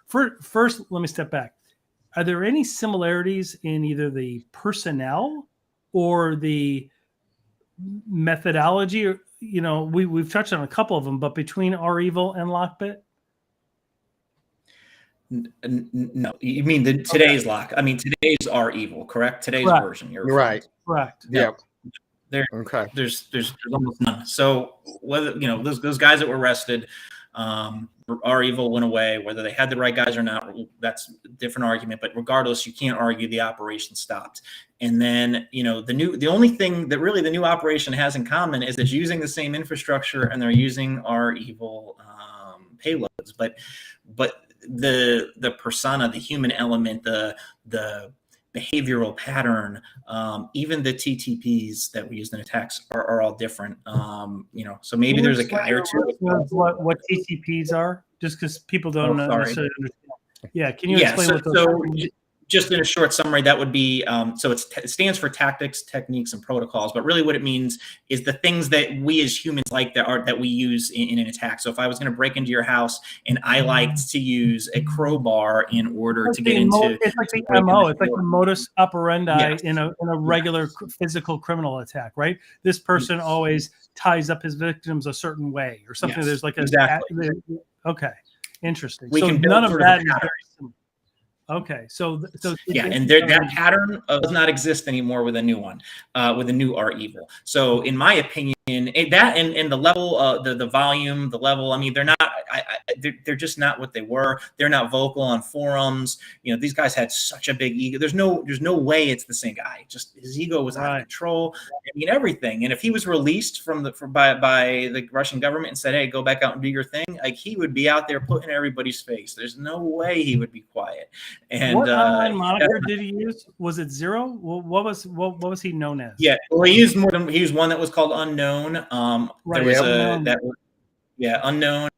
first, let me step back. Are there any similarities in either the personnel or the methodology? We've touched on a couple of them, but between REvil and LockBit? No, you mean today's lock? I mean, today's REvil, correct? Today's version. You're right. Correct. Yeah. There's almost none. So whether those guys that were arrested, REvil went away. Whether they had the right guys or not, that's a different argument. But regardless, you can't argue the operation stopped. And then the only thing that really the new operation has in common is it's using the same infrastructure and they're using REvil payloads. But the persona, the human element, the behavioral pattern, even the TTPs that we use in attacks are all different. So maybe there's a guy or two. What TTPs are, just because people don't necessarily understand. Yeah, can you explain what those are? Just in a short summary, that would be, so it stands for tactics, techniques, and protocols. But really what it means is the things that we as humans that we use in an attack. So if I was going to break into your house and I liked to use a crowbar in order to get into... It's like the MO. It's like the modus operandi in a regular physical criminal attack, right? This person always ties up his victims a certain way or something. There's like okay, interesting. We can none of that is very similar. Okay, so and that pattern does not exist anymore with a new one, with a new REvil. So in my opinion, that and the level, the volume, the level. I mean, they're not. They're just not what they were. They're not vocal on forums. These guys had such a big ego. There's no way it's the same guy. Just his ego was out of control. I mean, everything. And if he was released by the Russian government and said, "Hey, go back out and do your thing," like he would be out there putting in everybody's face. There's no way he would be quiet. And what online moniker did he use? Was it Zero? What was he known as? Yeah, well, he used he used one that was called Unknown. There was Unknown.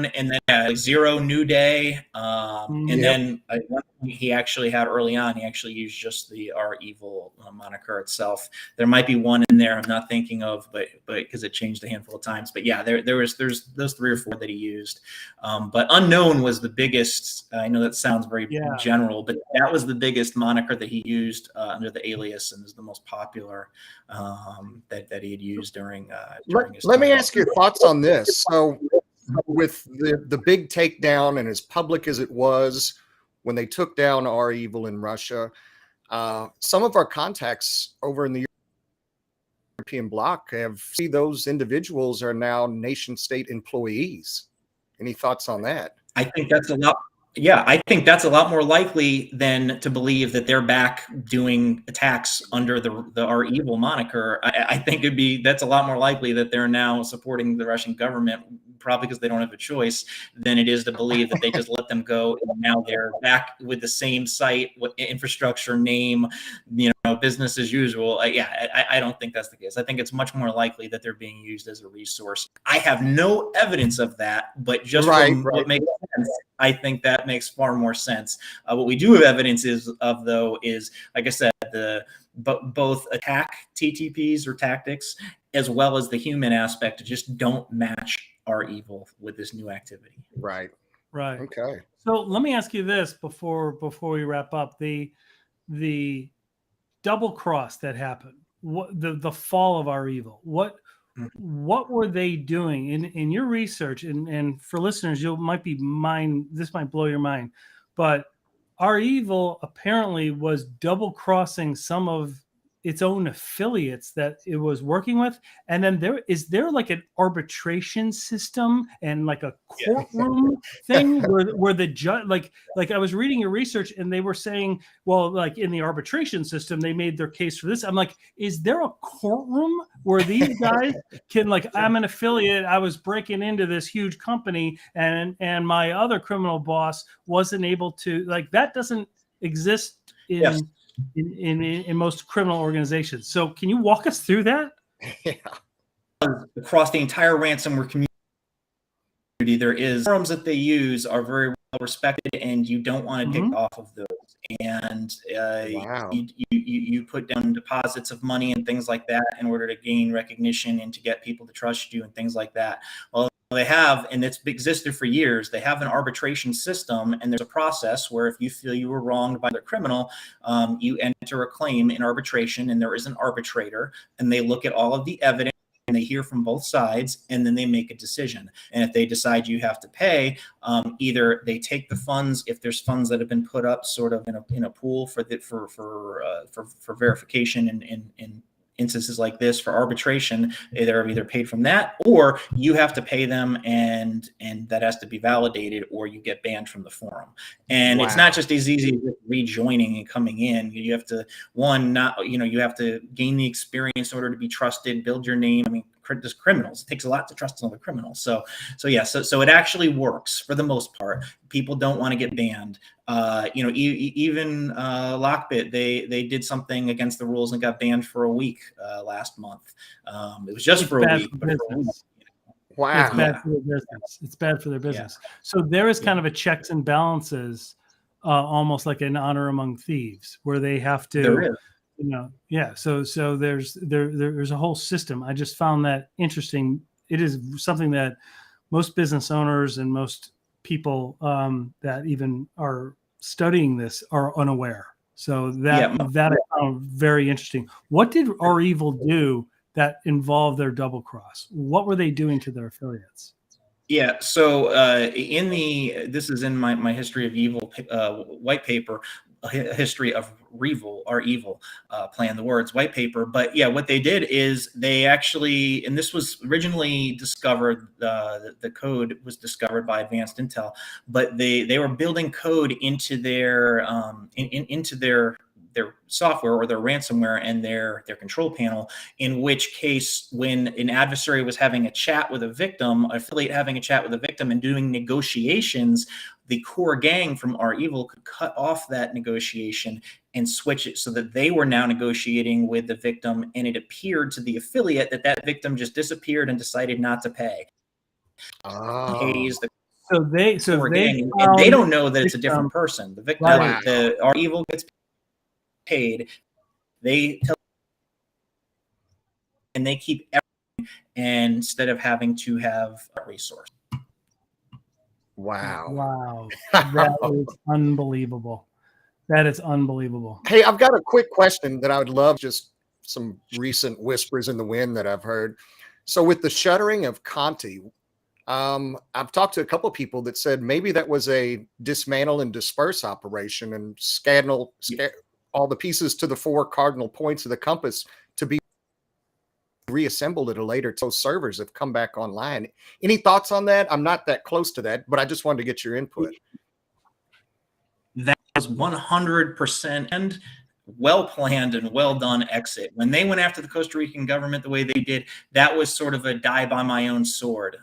and then like Zero New Day, and Yep. then one he actually had early on. He actually used just the R Evil moniker itself. There might be one in there I'm not thinking of, but because it changed a handful of times. But yeah, there's those 3 or 4 that he used. But Unknown was the biggest. I know that sounds very general, but that was the biggest moniker that he used under the alias, and is the most popular that he had used during his Let me time. ask your thoughts on this. So, with the big takedown, and as public as it was when they took down R Evil in Russia, some of our contacts over in the European bloc have seen those individuals are now nation state employees. Any thoughts on that? I think that's a lot. Yeah, I think that's a lot more likely than to believe that they're back doing attacks under the R Evil moniker. I think that's a lot more likely that they're now supporting the Russian government, probably because they don't have a choice, than it is to believe that they just let them go and now they're back with the same site, infrastructure, name, business as usual. I don't think that's the case. I think it's much more likely that they're being used as a resource. I have no evidence of that, but just from what makes sense, I think that makes far more sense. What we do have evidence of, though, is, like I said, both attack TTPs or tactics, as well as the human aspect, just don't match R Evil with this new activity. Right. Okay. So let me ask you this before we wrap up: the double cross that happened, the fall of R Evil. What were they doing in your research? And for listeners, this might blow your mind, but R Evil apparently was double crossing some of its own affiliates that it was working with. And then is there like an arbitration system and like a courtroom thing where the judge, like I was reading your research and they were saying, well, like in the arbitration system, they made their case for this. I'm like, is there a courtroom where these guys can, like, I'm an affiliate, I was breaking into this huge company and my other criminal boss wasn't able to, like, that doesn't exist in most criminal organizations. So can you walk us through that? Yeah. Across the entire ransomware community, there is forums that they use are very well respected, and you don't want to take off of those. And you put down deposits of money and things like that in order to gain recognition and to get people to trust you and things like that. Well, they have, and it's existed for years, they have an arbitration system, and there's a process where if you feel you were wronged by the criminal, you enter a claim in arbitration, and there is an arbitrator, and they look at all of the evidence, and they hear from both sides, and then they make a decision. And if they decide you have to pay, either they take the funds, if there's funds that have been put up sort of in a pool for verification in instances like this for arbitration, they're either paid from that, or you have to pay them, and that has to be validated, or you get banned from the forum. And it's not just as easy as rejoining and coming in. You have to you have to gain the experience in order to be trusted, build your name. I mean, there's criminals. It takes a lot to trust another criminal. So it actually works for the most part. People don't want to get banned. Even LockBit, they did something against the rules and got banned for a week last month. It was just for a week. Wow. It's bad for their business. It's bad for their business. Yeah. So there is kind of a checks and balances, almost like an honor among thieves, where they have to. There is. So there's a whole system. I just found that interesting. It is something that most business owners and most people that even are studying this are unaware. So that I found very interesting. What did R Evil do that involved their double cross? What were they doing to their affiliates? Yeah, so this is in my History of Evil white paper, a history of R Evil, play on the words, white paper. But yeah, what they did is they actually, and this was originally discovered, the code was discovered by Advanced Intel, but they were building code into their into their software or their ransomware and their control panel, in which case when an adversary was having a chat with a victim, affiliate having a chat with a victim and doing negotiations, the core gang from R Evil could cut off that negotiation and switch it so that they were now negotiating with the victim, and it appeared to the affiliate that victim just disappeared and decided not to pay. Pays the So they gang, and they don't know that it's a victim. different person. The victim, Right. our evil gets paid. They tell, and they keep everything instead of having to have a resource. Wow. That is unbelievable. That is unbelievable. Hey, I've got a quick question that I would love, just some recent whispers in the wind that I've heard. So with the shuttering of Conti, I've talked to a couple of people that said maybe that was a dismantle and disperse operation and scan all the pieces to the 4 cardinal points of the compass to be reassembled at a later time. Those servers have come back online. Any thoughts on that? I'm not that close to that, but I just wanted to get your input. That was 100% and well planned and well done exit. When they went after the Costa Rican government the way they did, that was sort of a die by my own sword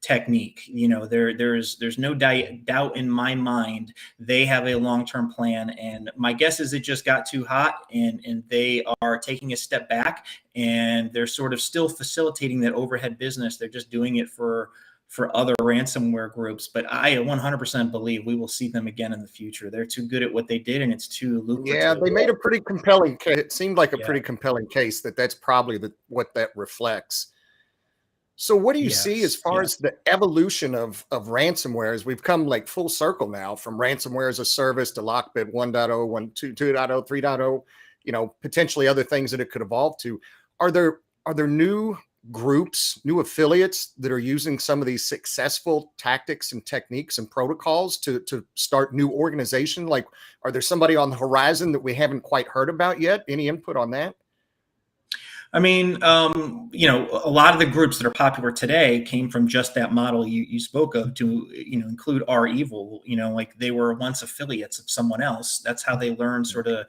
technique. You know, there's no doubt in my mind they have a long-term plan, and my guess is it just got too hot, and they are taking a step back, and they're sort of still facilitating that overhead business. They're just doing it for other ransomware groups, but I 100% believe we will see them again in the future. They're too good at what they did, and it's too lucrative. Yeah, they made a pretty compelling case. It seemed like a pretty compelling case that's probably what that reflects. So what do you see as far as the evolution of ransomware as we've come like full circle now from ransomware as a service to LockBit 1.0, 2.0, 3.0, you know, potentially other things that it could evolve to. Are there new groups, new affiliates that are using some of these successful tactics and techniques and protocols to start new organization? Like, are there somebody on the horizon that we haven't quite heard about yet? Any input on that? I mean, you know, a lot of the groups that are popular today came from just that model you spoke of, to, you know, include our evil, you know, like they were once affiliates of someone else. That's how they learned sort of,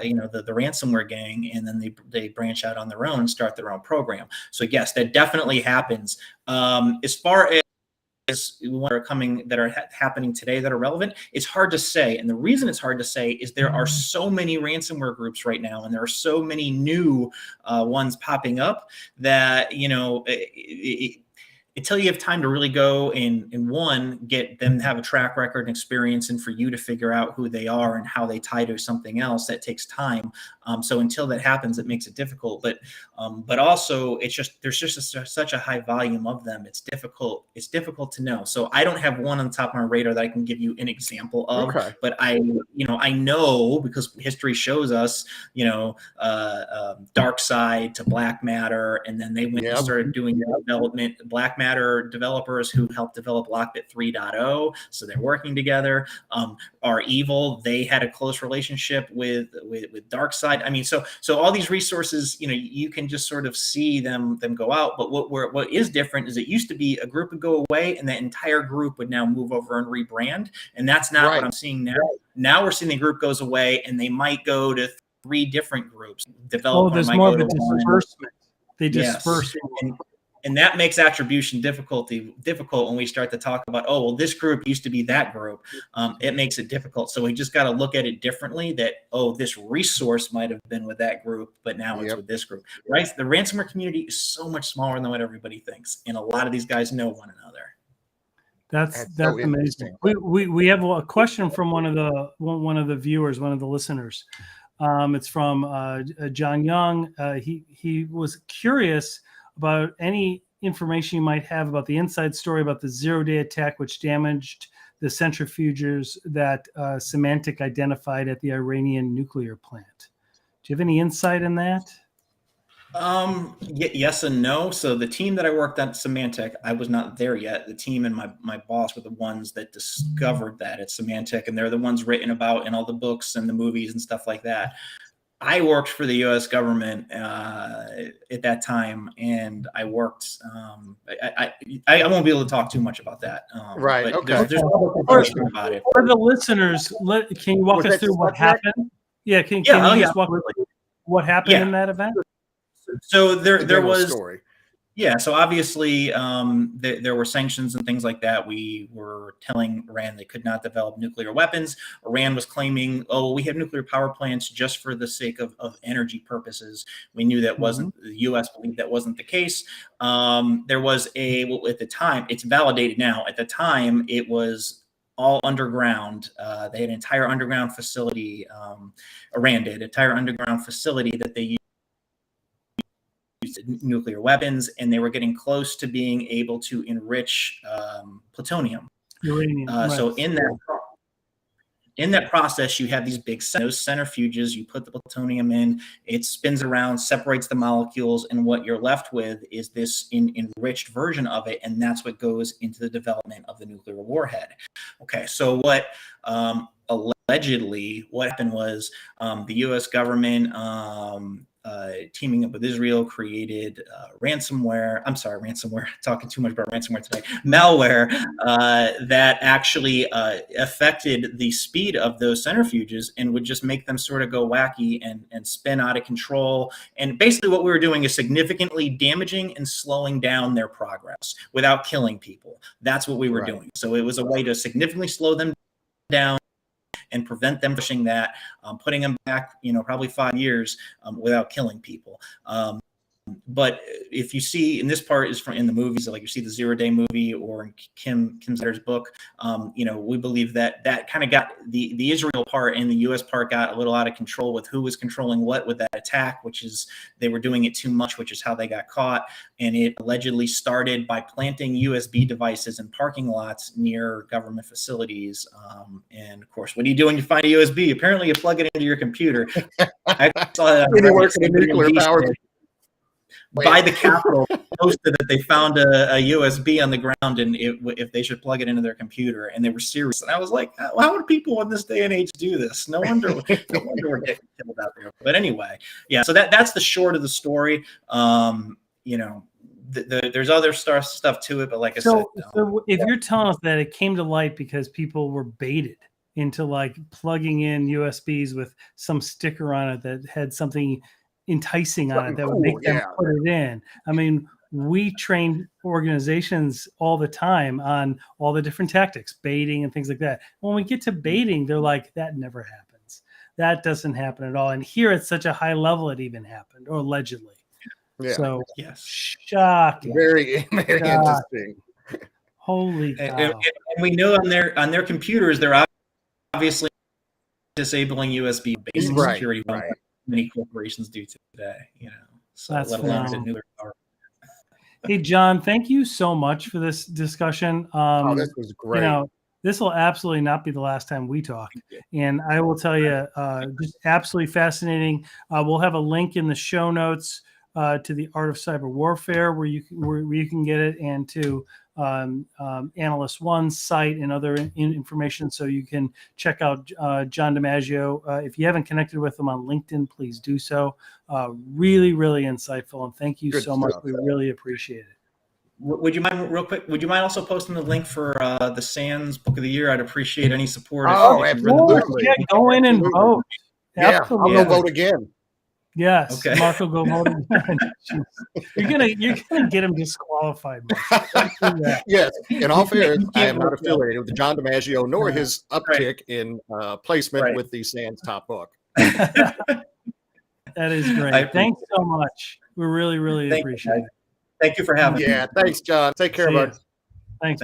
you know, the ransomware gang, and then they branch out on their own and start their own program. So yes, that definitely happens. As far as what are happening today that are relevant, it's hard to say. And the reason it's hard to say is there are so many ransomware groups right now, and there are so many new ones popping up that, you know, until you have time to really go and one, get them to have a track record and experience, and for you to figure out who they are and how they tie to something else, that takes time. So until that happens, it makes it difficult. But also there's just such a high volume of them. It's difficult to know. So I don't have one on the top of my radar that I can give you an example of. Okay. But I know, because history shows us, you know, dark side to black matter, and then they went and started doing development. Black matter developers who helped develop LockBit 3.0, so they're working together. Our evil, they had a close relationship with dark side. I mean, so all these resources, you know, you can just sort of see them go out. But what is different is it used to be a group would go away, and that entire group would now move over and rebrand, and that's not what I'm seeing now. Now we're seeing the group goes away, and they might go to 3 different groups. There's more of a disbursement. They disperse. Yes. And that makes attribution difficult when we start to talk about, oh, well, this group used to be that group. It makes it difficult. So we just got to look at it differently, that, oh, this resource might have been with that group, but now it's with this group, right? The ransomware community is so much smaller than what everybody thinks. And a lot of these guys know one another. That's so amazing. We have a question from one of the viewers, one of the listeners. It's from John Young. He was curious about any information you might have about the inside story about the zero-day attack which damaged the centrifuges that Symantec identified at the Iranian nuclear plant. Do you have any insight in that? Yes and no. So the team that I worked at Symantec, I was not there yet. The team and my boss were the ones that discovered that at Symantec, and they're the ones written about in all the books and the movies and stuff like that. I worked for the U.S. government at that time, and I worked. I won't be able to talk too much about that. Right. But okay. There's about it. For the listeners, can you walk us through what happened? Yeah. Can you just walk through what happened in that event? So there was. Story. Yeah, so obviously there were sanctions and things like that. We were telling Iran they could not develop nuclear weapons. Iran was claiming, oh, we have nuclear power plants just for the sake of energy purposes. We knew that wasn't, the U.S. believed that wasn't the case. There was well, at the time, it's validated now. At the time, it was all underground. They had an entire underground facility. Iran did, an entire underground facility that they nuclear weapons, and they were getting close to being able to enrich plutonium. Uranium. Right. So in that process, you have these big those centrifuges. You put the plutonium in, it spins around, separates the molecules, and what you're left with is this enriched version of it, and that's what goes into the development of the nuclear warhead. Okay, so what allegedly what happened was the U.S. government teaming up with Israel created ransomware. I'm sorry, ransomware. Talking too much about ransomware today. Malware that actually affected the speed of those centrifuges and would just make them sort of go wacky and spin out of control. And basically what we were doing is significantly damaging and slowing down their progress without killing people. That's what we were doing. So it was a way to significantly slow them down and prevent them pushing that, putting them back, probably 5 years without killing people. But if you see, and this part is from in the movies, like you see the 0 Day movie or in Kim Zetter's book, we believe that kind of got the Israel part and the U.S. part got a little out of control with who was controlling what with that attack, which is they were doing it too much, which is how they got caught. And it allegedly started by planting USB devices in parking lots near government facilities. And of course, what do you do when you find a USB? Apparently you plug it into your computer. I saw that When you work in a nuclear power by the Capitol posted that they found a USB on the ground and if they should plug it into their computer, and they were serious. And I was like, how would people in this day and age do this? No wonder we're getting killed out there. But anyway, yeah. So that's the short of the story. There's other stuff to it, but like I said, so if you're telling us that it came to light because people were baited into like plugging in USBs with some sticker on it that had something enticing on it that would make them put it in. I mean, we train organizations all the time on all the different tactics, baiting and things like that. When we get to baiting, they're like, that never happens. That doesn't happen at all. And here at such a high level, it even happened, or allegedly. Yeah. So yes, shocking. Very interesting. Holy cow. And we know on their computers, they're obviously disabling USB based security. Many corporations do today, so that's let alone the nuclear power. Hey, John, thank you so much for this discussion. This was great. This will absolutely not be the last time we talk. And I will tell you, just absolutely fascinating. We'll have a link in the show notes to the Art of Cyber Warfare where you can get it, and to Analyst One's site and other information, so you can check out Jon DiMaggio. If you haven't connected with him on LinkedIn, please do so. Really, really insightful, and thank you so much. We really appreciate it. Would you mind, real quick, would you mind also posting the link for the SANS Book of the Year? I'd appreciate any support. Absolutely. Yeah, go in and vote. Yeah, I'll go vote again. Yes, okay. Mark will go vote again. You're gonna get him disqualified, Mark. Yes, in all fairness, I am not affiliated with Jon DiMaggio nor his uptick in placement with the SANS top book. That is great. Thanks so much. We really, really appreciate it. Thank you for having me. Yeah, thanks, John. Take care, bud. Thanks.